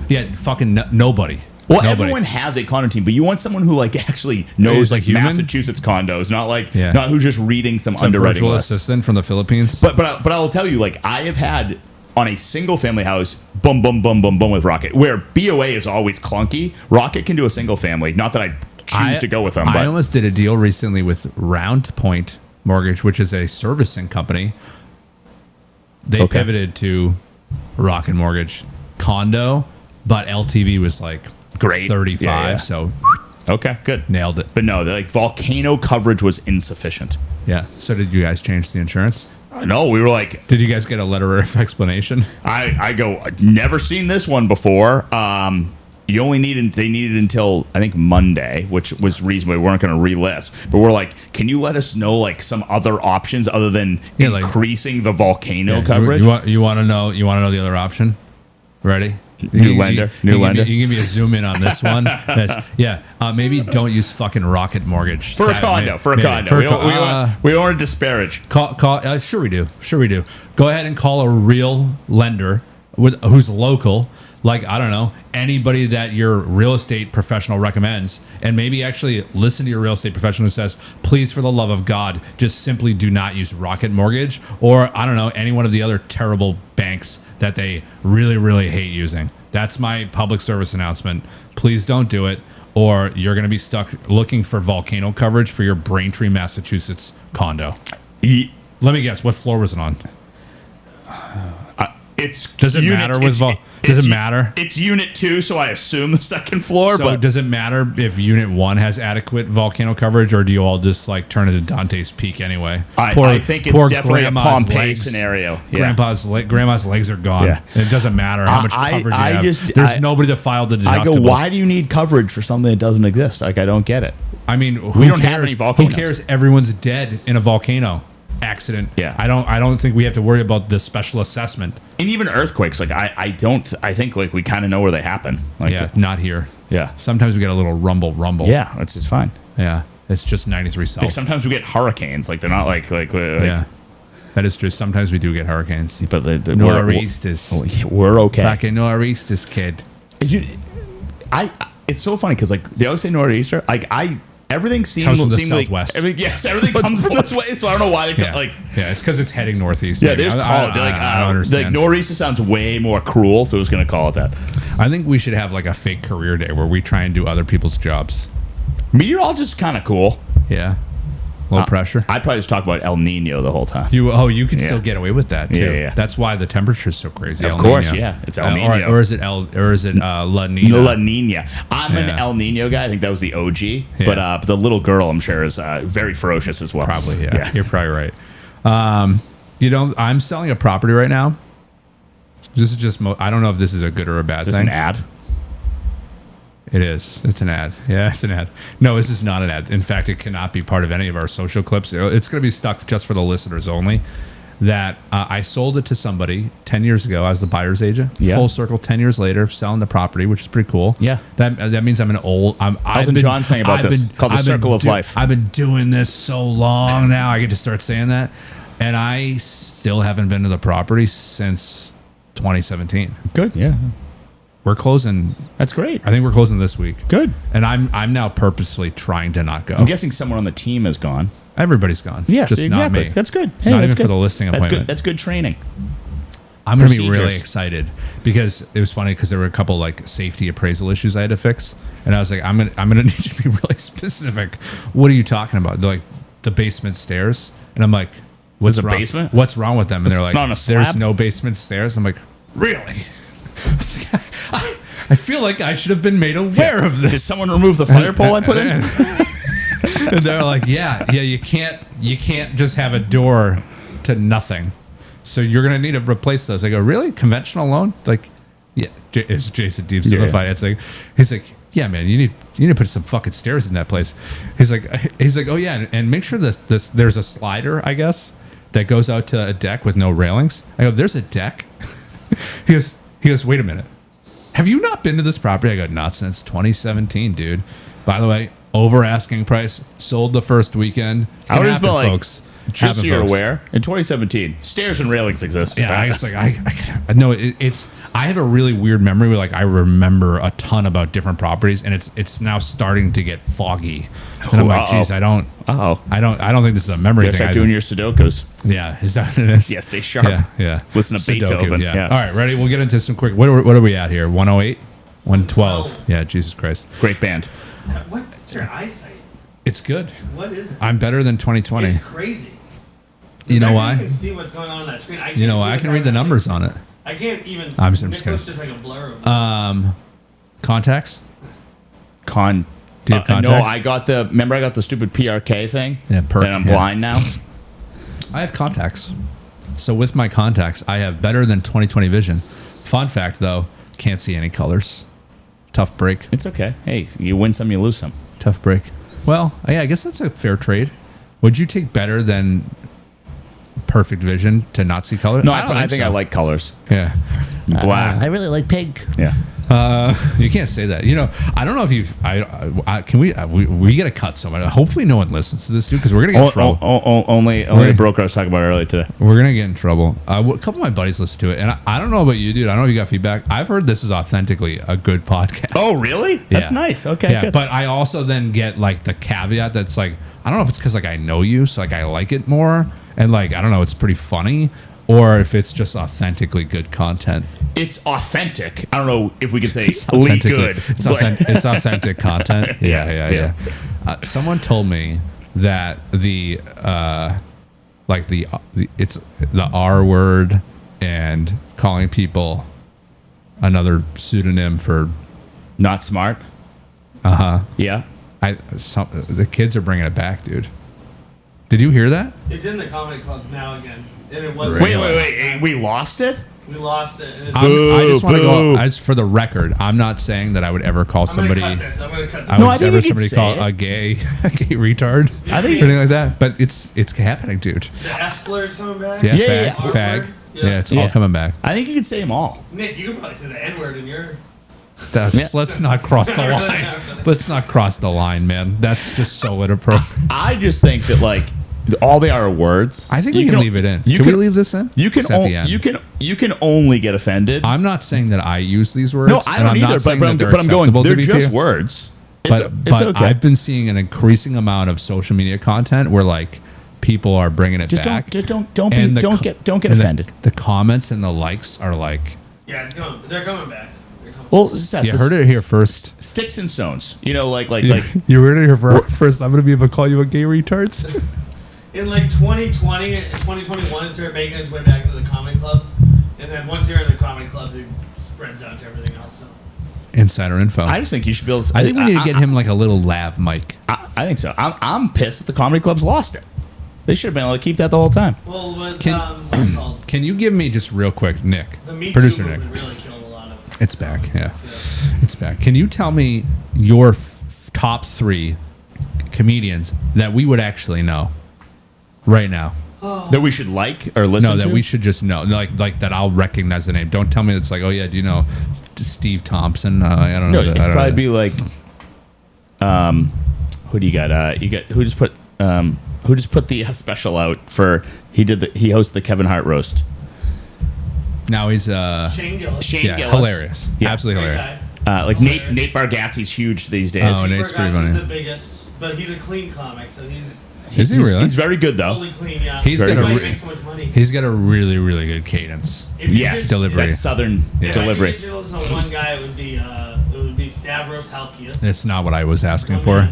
Yeah, fucking nobody. Well, Nobody. everyone has a condo team, but you want someone who like actually knows like like human? Massachusetts condos, not who's just reading some Some underwriting virtual list. assistant from the Philippines. But I will tell you, like I have had on a single family house, boom, boom, boom, boom, boom with Rocket, where BOA is always clunky. Rocket can do a single family. Not that I choose to go with them. I But almost did a deal recently with Round Point Mortgage, which is a servicing company. They pivoted to Rocket Mortgage condo, but LTV was like Great. 35. Yeah. So okay, good. nailed it. But no, like volcano coverage was insufficient. Yeah. So did you guys change the insurance? No, we were like, Did you guys get a letter of explanation? I go, I've never seen this one before. They needed until I think Monday, which was reasonable. We weren't going to relist, but we're like, can you let us know like some other options other than increasing the volcano coverage? You want to know the other option? Ready? New lender. You give me a zoom in on this one. Maybe don't use fucking Rocket Mortgage For a condo. We don't want to disparage. Sure we do. Go ahead and call a real lender who's local. Like, I don't know, anybody that your real estate professional recommends, and maybe actually listen to your real estate professional who says, please, for the love of God, just simply do not use Rocket Mortgage, or I don't know, any one of the other terrible banks that they really, really hate using. That's my public service announcement. Please don't do it, or you're going to be stuck looking for volcano coverage for your Braintree, Massachusetts condo. Let me guess, what floor was it on? Does it matter? It's unit 2, so I assume the second floor. So but does it matter if unit 1 has adequate volcano coverage, or do you all just like turn into Dante's Peak anyway? I think it's definitely a Pompeii scenario. Yeah. Grandma's legs are gone. Yeah. It doesn't matter how much coverage you have. There's nobody to file the deductible. I go, why do you need coverage for something that doesn't exist? Like, I don't get it. I mean, we don't have any volcanoes. Who cares? Everyone's dead in a volcano accident. Yeah. I don't think we have to worry about the special assessment. And even earthquakes, like I think like we kind of know where they happen. Like not here. Yeah. Sometimes we get a little rumble. Yeah, which is fine. Yeah. It's just 93 south. Like sometimes we get hurricanes. Like they're not like yeah. That is true. Sometimes we do get hurricanes. But Nor'easters. We're okay. Fucking nor'easters, kid. It's so funny because like they always say nor'easter. Like everything seems comes from the like southwest. Everything comes from this way. So I don't know why they like. Yeah, it's because it's heading northeast. Yeah, they just call it. I don't understand. Like nor'easter sounds way more cruel, so I was going to call it that. I think we should have like a fake career day where we try and do other people's jobs. Meteorologist is kind of cool. Yeah. Low pressure. I'd probably just talk about El Nino the whole time. You can Yeah. still get away with that too. Yeah. That's why the temperature is so crazy. Of El course, Nino. yeah. It's El Nino. Or is it La Nina? La Nina. I'm an Yeah. El Nino guy. I think that was the OG. But the little girl, I'm sure, is very ferocious as well. Probably, yeah. You're probably right. I'm selling a property right now. This is just, I don't know if this is a good or a bad Is this thing. an ad? It is. It's an ad. Yeah, it's an ad. No, this is not an ad. In fact, it cannot be part of any of our social clips. It's going to be stuck just for the listeners only. That I sold it to somebody 10 years ago. I was the buyer's agent. Yeah. Full circle, 10 years later, selling the property, which is pretty cool. Yeah. That means I'm an old. Elton John saying about this, called the circle of life. I've been doing this so long now. I get to start saying that, and I still haven't been to the property since 2017. Good. Yeah. We're closing. That's great. I think we're closing this week. Good. And I'm now purposely trying to not go. I'm guessing someone on the team is gone. Everybody's gone. Yes, just exactly. not me. That's good. Hey, not that's even good. for the listing That's appointment. good. That's good training. I'm going to be really Procedures. excited because it was funny because there were a couple like safety appraisal issues I had to fix, and I was like, I'm gonna need you to be really specific. What are you talking about? They're like the basement stairs, and I'm like, what's There's a wrong? basement? What's wrong with them? And they're It's like, not on a slab? there's no basement stairs. I'm like, really? I was like, I feel like I should have been made aware of this. Did someone remove the fire pole I put in? And they're like, yeah, you can't just have a door to nothing. So you're gonna need to replace those. I go, really? Conventional loan? Like, yeah. It's Jason Deep Simplified. It's like, he's like, yeah, man, you need to put some fucking stairs in that place. He's like, oh yeah, and make sure this there's a slider, I guess, that goes out to a deck with no railings. I go, there's a deck. He goes, wait a minute. Have you not been to this property? I go, not since 2017, dude. By the way, over asking price, sold the first weekend. I would Can just be happen, like, folks. just Happen, so you're folks. aware, in 2017, stairs and railings exist. Yeah, I was like, I know it's. I have a really weird memory where like I remember a ton about different properties, and it's now starting to get foggy. And I'm like, geez, I don't think this is a memory You thing. start doing your Sudokus. Yeah, is that what it is? Yeah, stay sharp. Yeah. Listen to Sudoku, Beethoven. Yeah. All right, ready? We'll get into some quick. What are we at here? 108, 112. Yeah, Jesus Christ, Great band. What's your eyesight? it's good. What is it? I'm better than 2020. It's crazy. You know You why? can see what's going on that screen. You know why? I can read the numbers on it. I can't even. I'm just Nick kidding. looks just like a blur. Of Contacts? Do you have No, contacts? I got the stupid PRK thing. Yeah, perk, And I'm yeah. blind now. I have contacts. So with my contacts, I have better than 20/20 vision. Fun fact though, can't see any colors. Tough break. It's okay. Hey, you win some, you lose some. Tough break. Well, yeah, I guess that's a fair trade. Would you take better than perfect vision to not see color? No, don't I think so. I like colors. Yeah. Black. I really like pink. Yeah. You can't say that. You know, I don't know if you've. Can we get a cut somewhere? Hopefully, no one listens to this, dude, because we're gonna get in trouble. Only the broker I was talking about earlier today. We're gonna get in trouble. A couple of my buddies listen to it, and I don't know about you, dude. I don't know if you got feedback. I've heard this is authentically a good podcast. Oh, really? That's Yeah. nice. Okay, Yeah, good. but I also then get like the caveat that's like, I don't know if it's because like I know you, so like I like it more, and like I don't know, it's pretty funny, or if it's just authentically good content. It's authentic. I don't know if we could say Authentically- good. It's, but- it's authentic content. Yeah, Yes, yeah, yes. yeah. Someone told me that it's the R word and calling people another pseudonym for Not smart. Yeah. the kids are bringing it back, dude. Did you hear that? It's in the comedy clubs now again, and it wasn't. Wait. We lost it? We lost it. And it's, I just want to boo. go as for the record. I'm not saying that I would ever call I'm somebody. gonna cut this. I'm gonna cut this. I No, would I think never you could somebody say call it. a gay retard. I think- or anything like that. But it's happening, dude. The F slur's coming back. Yeah, Yeah, fag, yeah. fag. R-word. Yeah, it's Yeah. all coming back. I think you could say them all. Nick, you could probably say the N word in your. Let's not cross the line. Let's not cross the line, man. That's just so inappropriate. I just think that like all they are words. I think we can leave it in. Can we leave this in? You can It's at the end. you can only get offended. I'm not saying that I use these words. No, I and don't I'm not either. saying But that they're I'm going. acceptable to They're be just here. words. But It's okay. I've been seeing an increasing amount of social media content where like people are bringing it Just back. don't And the get and offended. The comments and the likes are like, Yeah, it's coming. They're coming back. They're coming. Well, Seth, you heard it here first. Sticks and stones. You know, like You heard it here first. I'm gonna be able to call you a gay retards. in like 2020 and 2021, it started making its way back into the comedy clubs. And then once you're in the comedy clubs, it spreads out to everything else. So. Insider info. I just think you should be able to. I think we need to get him like a little lav mic. I think so. I'm pissed that the comedy clubs lost it. They should have been able to keep that the whole time. Well, what's it called? Can you give me just real quick, Nick, The Me producer Too Nick? movement really killed a lot of. It's back. comedy Yeah, stuff, it's back. Can you tell me your top 3 comedians that we would actually know right now? That we should like or listen No, to? that we should just know, like that. I'll recognize the name. Don't tell me it's like, oh yeah, do you know Steve Thompson? I don't know. No, it'd probably be like, who do you got? You got who just put the special out for? He hosted the Kevin Hart roast. Now he's Shane Gillis. Shane Gillis, hilarious, Yeah. absolutely Great hilarious. guy. Like Hilarious. Nate Bargatze's huge these days. Oh, Nate's pretty Bergatz funny. is the biggest, but he's a clean comic, so he's Is he really? He's very good though. fully clean. Yeah, He's That's got a why he re- makes so much money. He's got a really, really good cadence. If you Yes, could- delivery. That southern If delivery. I could get you to listen to one guy, it would be Stavros Halkias. That's not what I was asking for,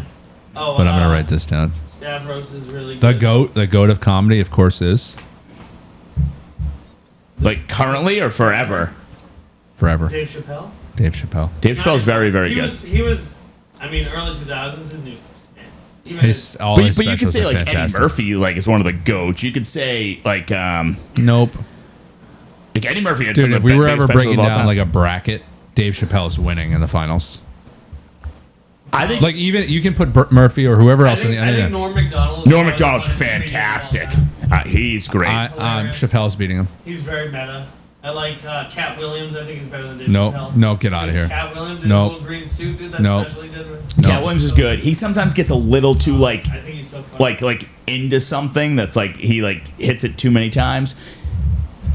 Oh, but I'm gonna write this down. Stavros is really The good. the goat of comedy, of course, is Like currently or forever. forever Dave Chappelle. Dave Chappelle. Dave Chappelle's very, very he good. He was. I mean, early 2000s. His new stuff's man. Even His, all But his you could specials say are like Eddie fantastic. Murphy, like is one of the goats. You could say like Nope, Eddie Murphy. Had dude. some If of we the were best ever specials breaking of all down time. like a bracket, Dave Chappelle's winning in the finals. I think Like even you can put Murphy or whoever else in the I think end. Norm Macdonald. Norm Macdonald's fantastic. He's great. Chappelle's beating him. He's very meta. I like Cat Williams. I think he's better than Dave No, Chappelle. no, get out of here. Cat Williams in No. a little green suit, dude. That No. special he did. No. Cat Williams is good. He sometimes gets a little too like I think he's so funny. like into something that's like he like hits it too many times.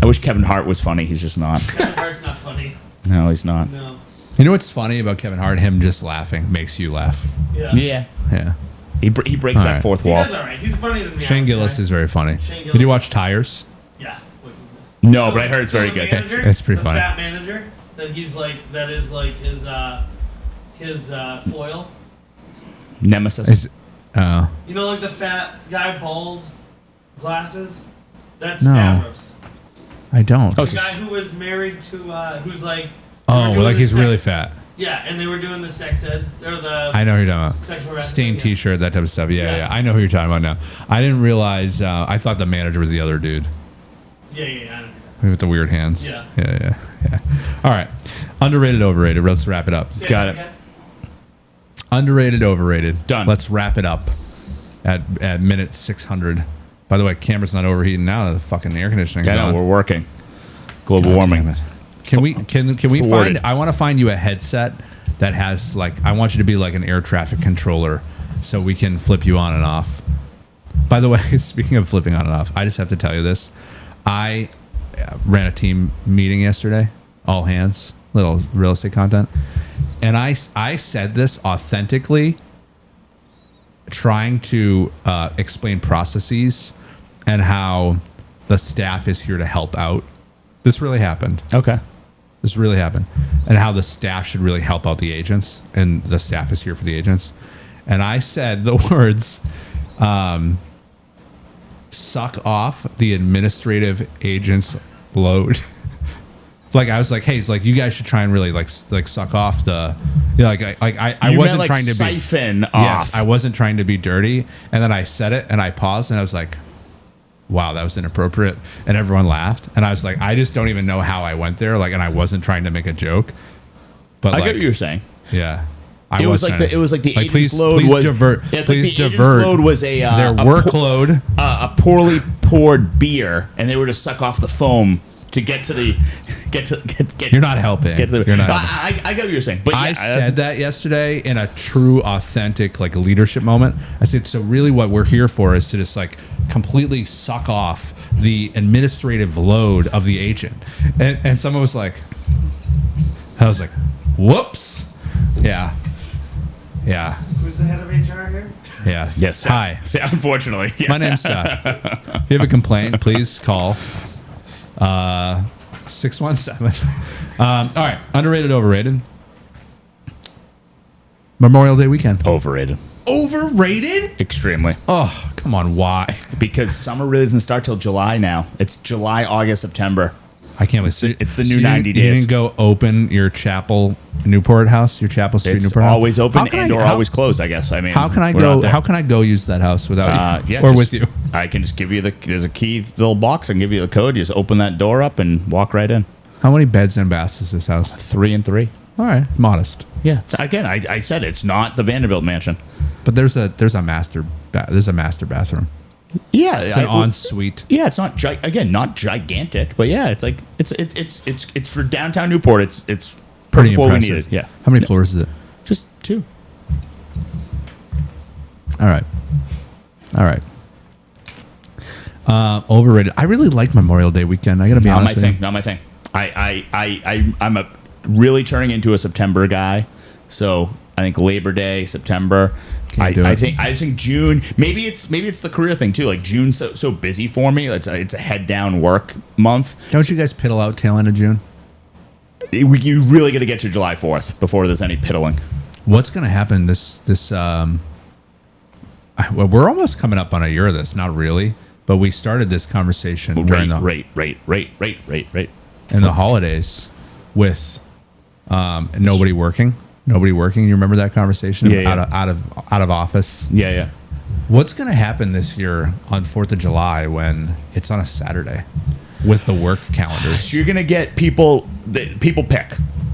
I wish Kevin Hart was funny. He's just not. Kevin Hart's not funny. No, he's not. No. You know what's funny about Kevin Hart? Him just laughing makes you laugh. Yeah. Yeah, Yeah. he breaks All that right. fourth He wall. does all right. He's funnier than the Shane average Gillis guy. is very funny. Shane Did you Gillis. watch Tires? Yeah. No, but I heard it's very the good. Manager, It's pretty the funny. Fat manager that he's like that is like his foil. Nemesis. Is, oh. You know, like the fat guy, bald, glasses. That's No. Stavros. I don't. Oh, The guy who was married to who's like. they were Oh, doing like the he's really sex- fat. Yeah, and they were doing the sex ed or the I know who you're talking about. sexual harassment. Stained yeah. T-shirt, that type of stuff. Yeah, Yeah. yeah. I know who you're talking about now. I didn't realize. I thought the manager was the other dude Yeah, I know. with the weird hands. Yeah. Yeah. All right. Underrated, overrated. Let's wrap it up. Say Got that it. again? Underrated, overrated. Done. Let's wrap it up at minute 600. By the way, camera's not overheating now. The fucking air conditioning's Yeah, no, on. we're working. Global God warming. damn it. Can we Thwarted. find? I want to find you a headset that has like. I want you to be like an air traffic controller, so we can flip you on and off. By the way, speaking of flipping on and off, I just have to tell you this. I ran a team meeting yesterday, all hands, little real estate content, and I said this authentically, trying to explain processes and how the staff is here to help out. This really happened. Okay. This really happened. And how the staff should really help out the agents, and the staff is here for the agents. And I said the words, suck off the administrative agent's load. Like I was like, hey, it's like you guys should try and really like suck off the, I You wasn't meant, like, trying to be siphon off. Yes, I wasn't trying to be dirty. And then I said it and I paused and I was like, wow, that was inappropriate. And everyone laughed. And I was like, I just don't even know how I went there. Like, and I wasn't trying to make a joke. But I like, get what you're saying. yeah. It was like the agent's load please was divert. Yeah, it's please like the agent's divert load was their workload. a poorly poured beer, and they were to suck off the foam to get to the get. You're not helping. Get to the, You're not helping. I get what you're saying, but I yeah, said that yesterday in a true, authentic, like leadership moment. I said, so really what we're here for is to just like completely suck off the administrative load of the agent. And someone was like, I was like, whoop,s Yeah. Yeah. Who's the head of HR here? Yeah. Yes. Seth. Hi. Unfortunately, yeah. My name's Seth. If you have a complaint, please call 617. All right. Underrated, overrated. Memorial Day weekend. Overrated. overrated? Extremely. Oh, come on, why? Because summer really doesn't start till July now. It's July, August, September. I can't believe It's the new 90 You days. didn't go open your Chapel Newport house, your Chapel Street It's Newport house? always open How can and I- or how- always closed, I guess. I mean, How can I we're go? not there. How can I go use that house without you Yeah, or just- with you? I can just give you there's a key little box and give you the code. You just open that door up and walk right in. How many beds and baths is this house? 3 and 3. All right, modest. Yeah. So again, I said it's not the Vanderbilt mansion. But there's a master bathroom. Yeah. It's an ensuite. Yeah, it's not not gigantic, but yeah, it's like it's for downtown Newport. It's Pretty perfect what we impressive. needed. Yeah. How many floors is it? Just 2. All right. Overrated. I really like Memorial Day weekend. I gotta be Not my honest with thing. you. Not my thing. I'm a really turning into a September guy. So I think Labor Day, September. Can't do I it. think June. Maybe it's the career thing too. Like June's so busy for me. It's a head down work month. Don't you guys piddle out tail end of June? You really got to get to July 4th before there's any piddling. What's gonna happen well, we're almost coming up on a year of this, not really, but we started this conversation during Rate. in the holidays with nobody working. You remember that conversation? Yeah. Out of office. Yeah. What's going to happen this year on 4th of July when it's on a Saturday with the work calendars So you're gonna get people pick.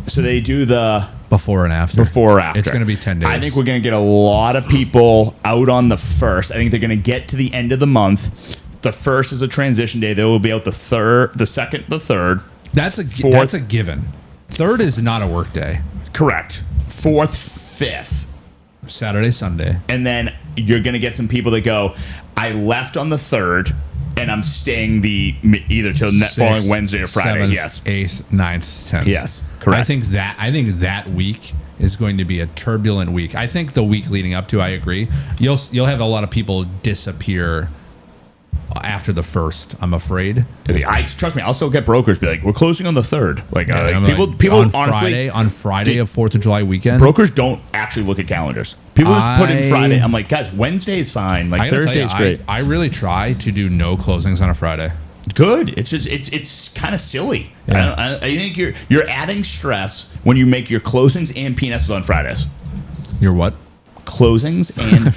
So they do the before and after? before or after. It's going to be 10 days. I think we're going to get a lot of people out on the 1st. I think they're going to get to the end of the month. The 1st is a transition day. They will be out the 2nd, the 3rd. That's a given. 3rd is not a work day. Correct. 4th, 5th. Saturday, Sunday. And then you're going to get some people that go, I left on the 3rd and I'm staying either till following Wednesday or Friday. 7th, Yes. 8th, 9th, 10th. Yes. Correct. I think that week is going to be a turbulent week. I think the week leading up to, I agree. You'll have a lot of people disappear after the 1st, I'm afraid. Trust me, I'll still get brokers be like, we're closing on the 3rd. Like, I'm people on honestly Friday of 4th of July weekend. brokers don't actually look at calendars. People just put in I- Friday. I'm like, guys, Wednesday's fine. Like I gotta tell you, Thursday's great. I really try to do no closings on a Friday. Good. It's just it's kind of silly. Yeah. I think you're adding stress when you make your closings and PNSs on Fridays. Your what? Closings and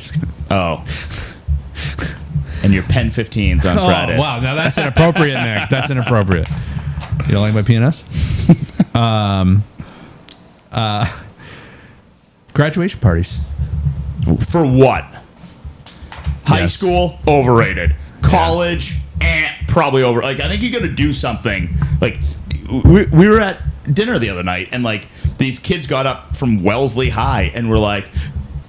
and your pen 15s on Fridays. Oh, wow. Now that's inappropriate, Nick. That's inappropriate. You don't like my PNS? Graduation parties. For what? High Yes. school, overrated. College, probably over. Like, I think you got to do something. Like, we were at dinner the other night, and like these kids got up from Wellesley High, and were like,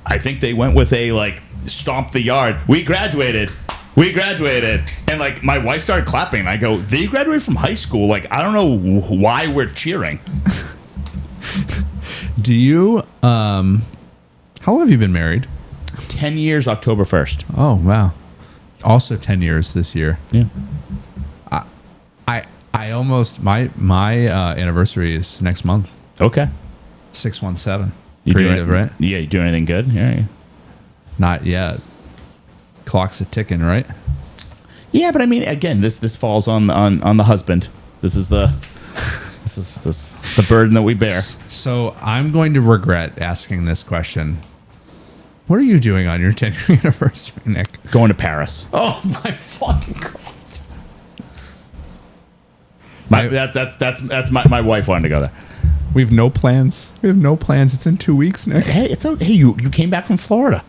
I think they went with a like stomp the yard. We graduated, and like my wife started clapping. And I go, they graduated from high school. Like, I don't know why we're cheering. Do you, how long have you been married? 10 years, October 1st. Oh, wow. Also 10 years this year. Yeah. I almost, my anniversary is next month. Okay. 617. You Creative, doing, right? Yeah. You doing anything good? Yeah. Not yet. Clock's a ticking, right? Yeah, but I mean, again, this falls on the husband. This is the burden that we bear. So I'm going to regret asking this question. What are you doing on your 10-year anniversary, Nick? Going to Paris. Oh my fucking god! That's my wife wanted to go there. We have no plans. It's in 2 weeks, Nick. Hey, it's okay. Hey, you came back from Florida.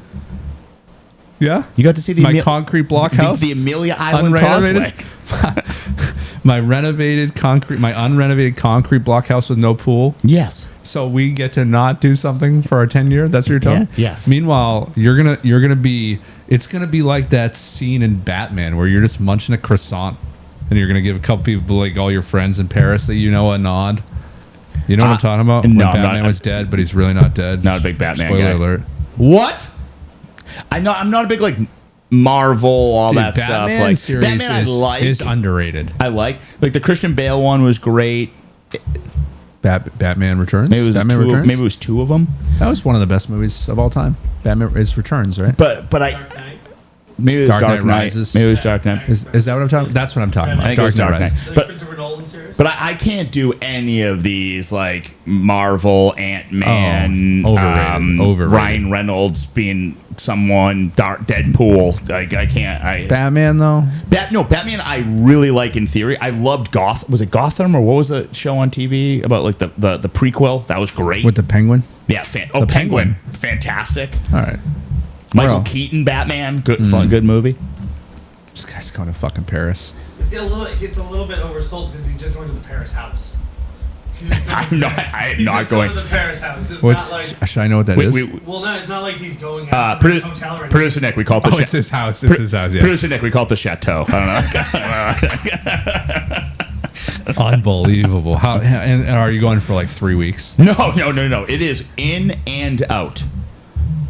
Yeah, You got to see my concrete block house, the Amelia Island unrenovated. Causeway. my unrenovated concrete block house with no pool. Yes. So we get to not do something for our 10-year. That's what you're telling me? Yeah, yes. Meanwhile, you're gonna be. It's gonna be like that scene in Batman where you're just munching a croissant, and you're gonna give a couple people, like all your friends in Paris, that you know, a nod. You know what I'm talking about? no, When I'm Batman not. was dead, but he's really not dead. Not a big Batman Spoiler guy. alert. What? I'm not a big like Marvel, all Dude, that Batman stuff. Like series Batman, is underrated. I like the Christian Bale one was great. Batman Returns. Maybe it was Batman two. Returns. Maybe it was two of them. That was one of the best movies of all time. Batman Returns, right? But Dark I Knight. maybe it was Dark Dark Knight Knight. Rises. Maybe it was Dark Knight. Is that what I'm talking? That's what I'm talking about. I think it was Dark Knight. Like But Christopher Nolan series. But I can't do any of these like Marvel, Ant-Man, Overrated. Ryan Reynolds being someone, Deadpool. Like I can't. Batman though. Batman. I really like in theory. I loved Was it Gotham or what was the show on TV about like the prequel? That was great. With the Penguin. Yeah. Penguin. Fantastic. All right. Michael Well. Keaton Batman. Good fun. Good movie. This guy's going to fucking Paris. It's a little bit oversold because he's just going to the Paris house. He's just going I'm not going. to the Paris house. It's What's? not like. Should I know what that is? Well, no, it's not like he's going out to the hotel right Producer Nick, we call it the Oh, it's his house. It's his house. Yeah. Producer Nick, we call it the Chateau. I don't know. Unbelievable. How? And are you going for like 3 weeks? No. It is in and out.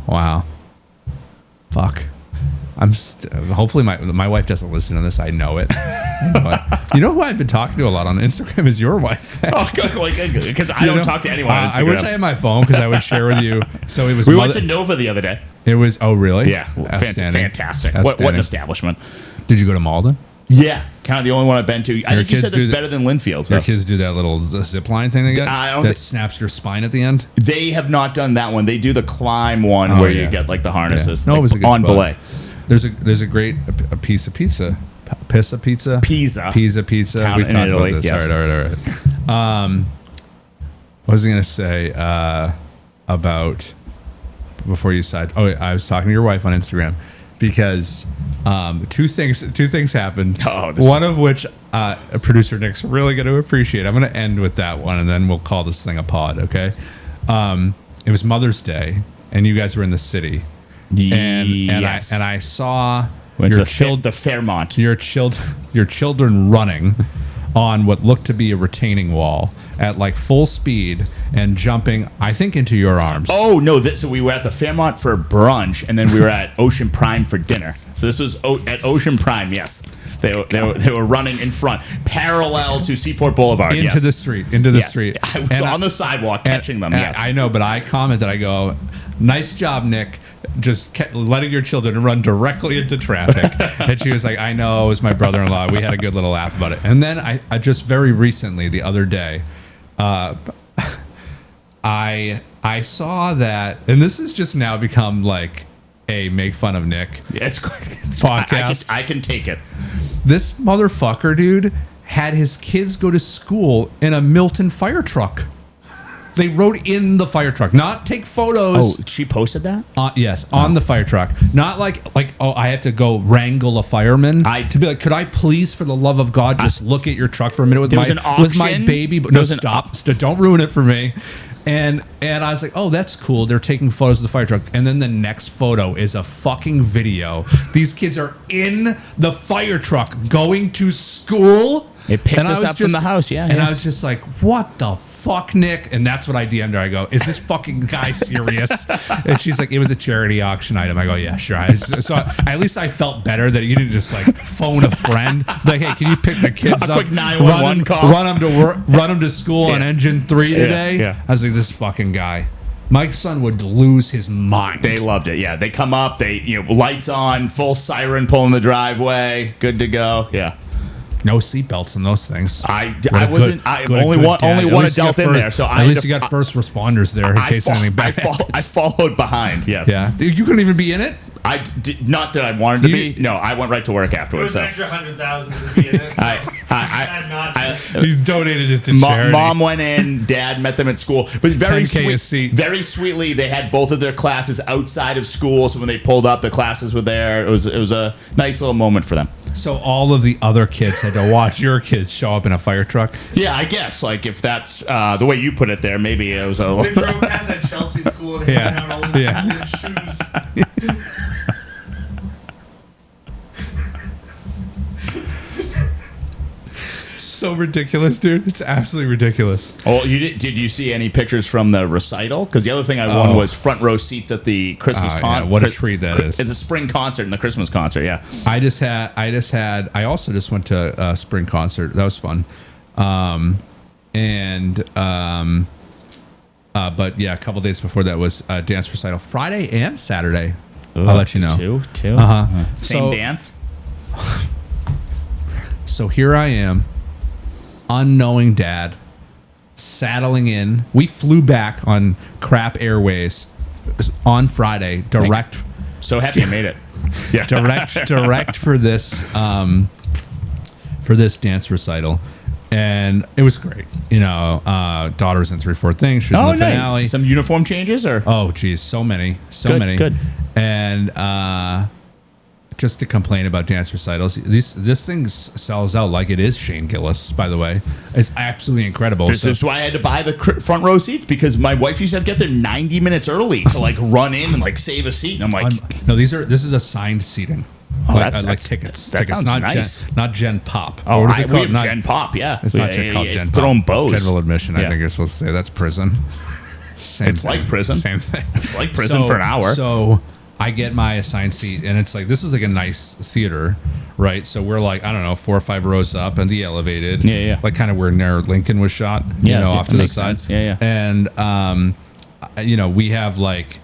Wow. Fuck. Hopefully my wife doesn't listen to this. I know it. You know who I've been talking to a lot on Instagram is your wife. Oh, because I don't talk to anyone on Instagram. I wish I had my phone because I would share with you. So it was. We went to Nova the other day. It was. Oh, really? Yeah, Outstanding. fantastic. What an establishment. Did you go to Malden? Yeah, kind of the only one I've been to. I think you said do that's better than Linfield. Your kids do that little zip line thing they get that snaps your spine at the end. They have not done that one. They do the climb one where you get like the harnesses. Yeah. No, it was a good on spot. belay. There's a great a piece of pizza. Pizza. Pizza. Pizza. Town We in talked Italy, about this. yes. All right. What was I going to say about before you said? Oh, I was talking to your wife on Instagram because two things happened. One of which producer Nick's really going to appreciate. I'm going to end with that one, and then we'll call this thing a pod. Okay. It was Mother's Day, and you guys were in the city. Yes. And I saw the Fairmont. your children running on what looked to be a retaining wall at like full speed and jumping, I think, into your arms. Oh no! So we were at the Fairmont for brunch, and then we were at Ocean Prime for dinner. So this was at Ocean Prime. Yes, they were running in front, parallel to Seaport Boulevard. Into the street. I was on the sidewalk catching them. Yes, I know, but I commented. I go, "Nice job, Nick. Just letting your children run directly into traffic." And she was like, "I know. It was my brother-in-law. We had a good little laugh about it." And then I just very recently, the other day, I saw that, and this has just now become like a make fun of Nick it's podcast. I can take it. This motherfucker, dude, had his kids go to school in a Milton fire truck. They rode in the fire truck, not take photos. Oh, she posted that? Yes, on the fire truck. Not like oh, I have to go wrangle a fireman. To be like, could I please, for the love of God, just look at your truck for a minute with my baby? No, stop. Don't ruin it for me. And I was like, oh, that's cool. They're taking photos of the fire truck. And then the next photo is a fucking video. These kids are in the fire truck going to school. It picked us up from the house, yeah. And I was just like, what the fuck, Nick? And that's what I DM'd her. I go, is this fucking guy serious? And she's like, it was a charity auction item. I go, yeah, sure. So at least I felt better that you didn't just like phone a friend. Like, hey, can you pick the kids up? Quick 911 call. Run them to work, run them to school on Engine 3 today. Yeah. I was like, this fucking guy. My son would lose his mind. They loved it. Yeah, they come up. They lights on, full siren pulling the driveway, good to go. Yeah. No seatbelts in those things. I only one adult in there, so at least you got first responders there in case anything bad happens. I followed behind. Yes. Yeah. You couldn't even be in it. I did not that I wanted to be. No, I went right to work It afterwards. was an extra 100,000 to be in it. He's donated it to charity. Mom went in. Dad met them at school. But very 10K a seat. Very sweetly, they had both of their classes outside of school. So when they pulled up, the classes were there. It was a nice little moment for them. So all of the other kids had to watch your kids show up in a fire truck. Yeah, I guess. Like if that's the way you put it, there maybe it was a. They drove past that Chelsea school and handed out all the shoes. So ridiculous, dude. It's absolutely ridiculous. Oh, did you see any pictures from the recital? Because the other thing I won was front row seats at the Christmas concert. Yeah, what a treat that is! At the spring concert and the Christmas concert. Yeah, I also just went to a spring concert. That was fun. and but yeah, a couple days before that was a dance recital Friday and Saturday. I'll let you know. Two. Same dance. So here I am, unknowing dad, saddling in. We flew back on crap airways on Friday, direct. So happy I made it. Yeah. direct for this dance recital. And it was great. You know, daughter's in 3/4 things. She's in the finale. Some uniform changes or? Oh, geez, so many. Good. And just to complain about dance recitals, this thing sells out like it is Shane Gillis, by the way. It's absolutely incredible. This is why I had to buy the front row seats, because my wife used to have to get there 90 minutes early to like run in and like save a seat. And I'm like, no, this is assigned seating. Oh, like tickets. That tickets, sounds not nice. Not Gen Pop. Oh, What is it we called? have Gen Pop, yeah. It's not called Gen Pop. Their own bows. General admission, I Yeah. think you're supposed to say. That's prison. Same It's thing. like prison. Same thing. It's like prison for an hour. So I get my assigned seat, and it's like, this is like a nice theater, right? So we're like, I don't know, 4 or 5 rows up and the elevated. Yeah. Like kind of where Lincoln was shot, off to the makes side. sense. Yeah. And, we have like,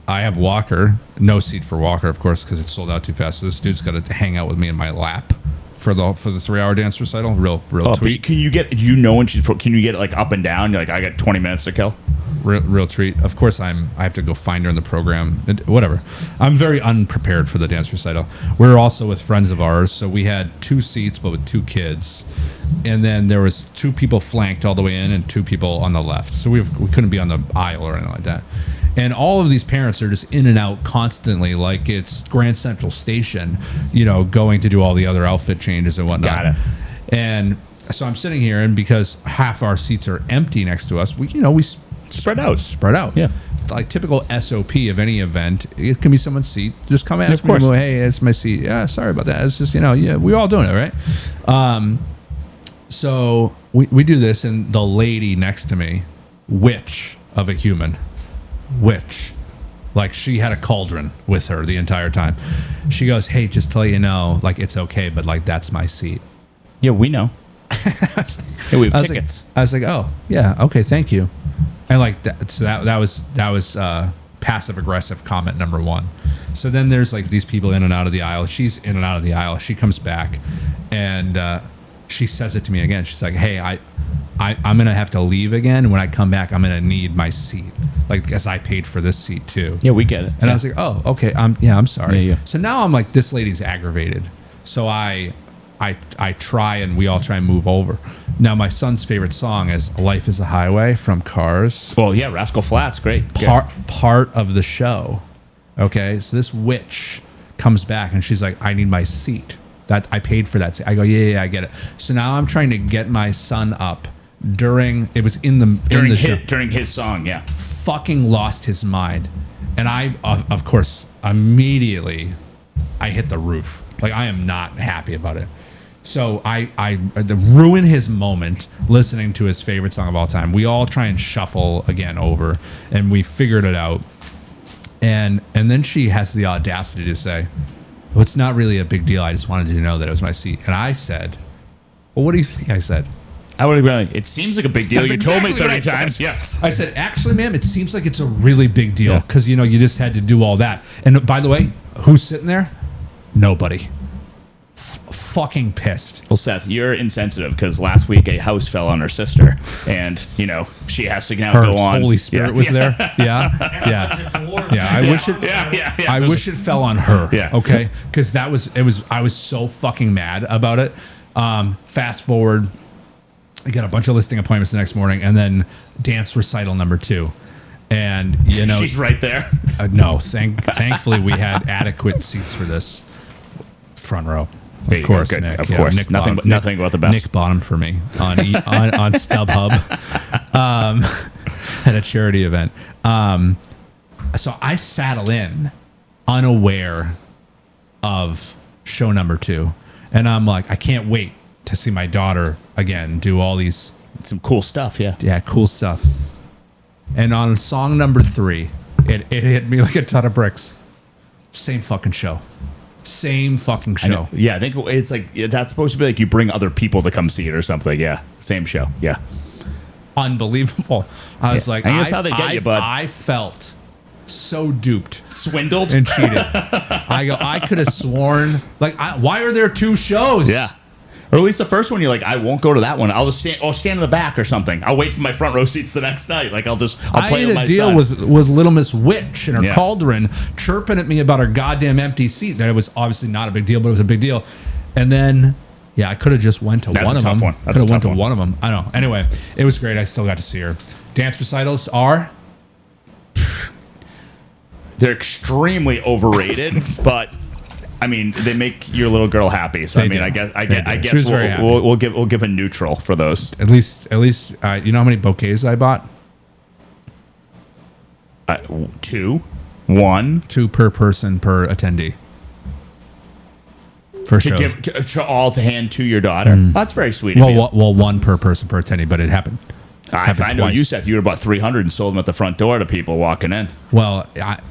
I have Walker, no seat for Walker, of course, because it's sold out too fast. So this dude's got to hang out with me in my lap for the 3-hour dance recital. Real tweet. Can you get? Do you know when can you get it like up and down? You're like, I got 20 minutes to kill. Real treat. Of course, I have to go find her in the program. Whatever. I'm very unprepared for the dance recital. We're also with friends of ours, so we had 2 seats, but with 2 kids, and then there was 2 people flanked all the way in and 2 people on the left. So we couldn't be on the aisle or anything like that. And all of these parents are just in and out constantly, like it's Grand Central Station, going to do all the other outfit changes and whatnot. Got it. And so I'm sitting here, and because half our seats are empty next to us, we Spread out. Yeah. Like typical SOP of any event. It can be someone's seat. Just come ask Of course. me, hey, it's my seat. Yeah, sorry about that. It's just, we're all doing it, right? So we do this, and the lady next to me, witch of a human, like she had a cauldron with her the entire time. She goes, hey, just to let you know, like it's okay, but like that's my seat. Yeah, we know. Yeah, we have tickets. I was like, oh yeah, okay, thank you. And like that, so that was passive aggressive comment number 1. So then there's like these people in and out of the aisle. She's in and out of the aisle. She comes back, and she says it to me again. She's like, hey, I'm gonna have to leave again. When I come back, I'm gonna need my seat, like because I paid for this seat too. Yeah, we get it. And I was like, oh, okay, I'm sorry. Yeah. So now I'm like, this lady's aggravated. So I try, and we all try and move over. Now my son's favorite song is "Life Is a Highway" from Cars. Well, yeah, Rascal Flatts, great. Part of the show. Okay, so this witch comes back, and she's like, I need my seat. That I paid for that seat. I go, yeah, I get it. So now I'm trying to get my son up during his song, yeah. Fucking lost his mind, and I of course immediately I hit the roof. Like I am not happy about it. So I ruin his moment listening to his favorite song of all time. We all try and shuffle again over, and we figured it out. And then she has the audacity to say, well, it's not really a big deal. I just wanted you to know that it was my seat. And I said, well, what do you think I said? I would have been like, it seems like a big deal. That's You told me exactly 30 what I times. said. Yeah. I said, actually, ma'am, it seems like it's a really big deal Yeah. because, you just had to do all that. And by the way, who's sitting there? Nobody. Fucking pissed. Well, Seth, you're insensitive because last week a house fell on her sister, and she has to now Her go on. Holy Spirit was there. Yeah. I wish it. Yeah. I wish it fell on her. Yeah. Okay. Because I was so fucking mad about it. Fast forward, I got a bunch of listing appointments the next morning, and then dance recital number 2. And she's right there. No, thankfully we had adequate seats for this front row. There Of you course, go. Good. Nick. Of Yeah, course. Nick Nothing but the best. Nick bottomed for me on on StubHub at a charity event. So I saddle in unaware of show number 2, and I'm like, I can't wait to see my daughter again do all these Some cool stuff, yeah. cool stuff. And on song number 3, it hit me like a ton of bricks. Same fucking show. Same fucking show. Yeah, I think it's like that's supposed to be like you bring other people to come see it or something. Yeah, same show. Yeah. unbelievable. I was like, And that's how they get you, bud. I felt so duped Swindled. and cheated. I could have sworn, like, why are there 2 shows? Yeah. Or at least the first one, you're like, I won't go to that one. I'll just stand in the back or something. I'll wait for my front row seats the next night. Like I'll play I with had my a deal son. with Little Miss Witch and her Yeah. cauldron chirping at me about her goddamn empty seat. That was obviously not a big deal, but it was a big deal. And then, yeah, I could have just went to That's one a of tough them. one. That's Could have a went tough to one. one of them. I know. Anyway, it was great. I still got to see her. Dance recitals are They're extremely overrated, but I mean, they make your little girl happy. So They I mean, do. I They guess do. She was very happy. we'll give a neutral for those. at least. You know how many bouquets I bought? 2, 1 2 per person per attendee. For to shows. give to hand to your daughter. That's very sweet. of you. Well, 1 per person per attendee, but it happened. If happened I know you, twice. Seth, you would have bought 300 and sold them at the front door to people walking in. Well,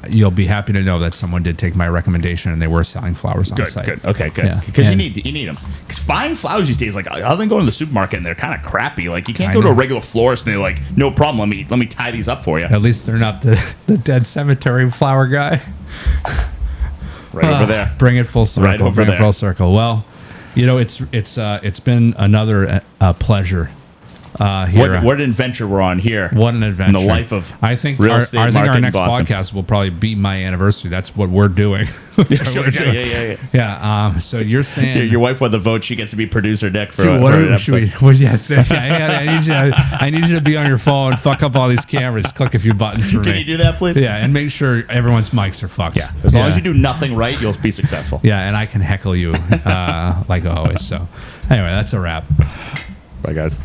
you'll be happy to know that someone did take my recommendation and they were selling flowers on Good, site. good. Okay, good. Yeah. Because you And- need them. Because buying flowers these days, like other than going to the supermarket, and they're kind of crappy. Like you can't I go to know. a regular florist and they're like, no problem. Let me tie these up for you. At least they're not the dead cemetery flower guy. Right over there. Bring it full circle. Right over Bring it there. full circle. Well, you know, it's been another pleasure. Here. What an adventure we're on here. What an adventure! In the life of I think real our, estate I think market our in next Boston. podcast will probably be my anniversary. That's what we're doing. Sure, yeah. Yeah. So you're saying Your wife won the vote. She gets to be producer Nick for, Dude, for an episode. I need you to be on your phone, fuck up all these cameras, click a few buttons for me. Can you do that, please? Yeah, and make sure everyone's mics are fucked. Yeah. As long as you do nothing right, you'll be successful. Yeah, and I can heckle you like always. So, anyway, that's a wrap. Bye, guys.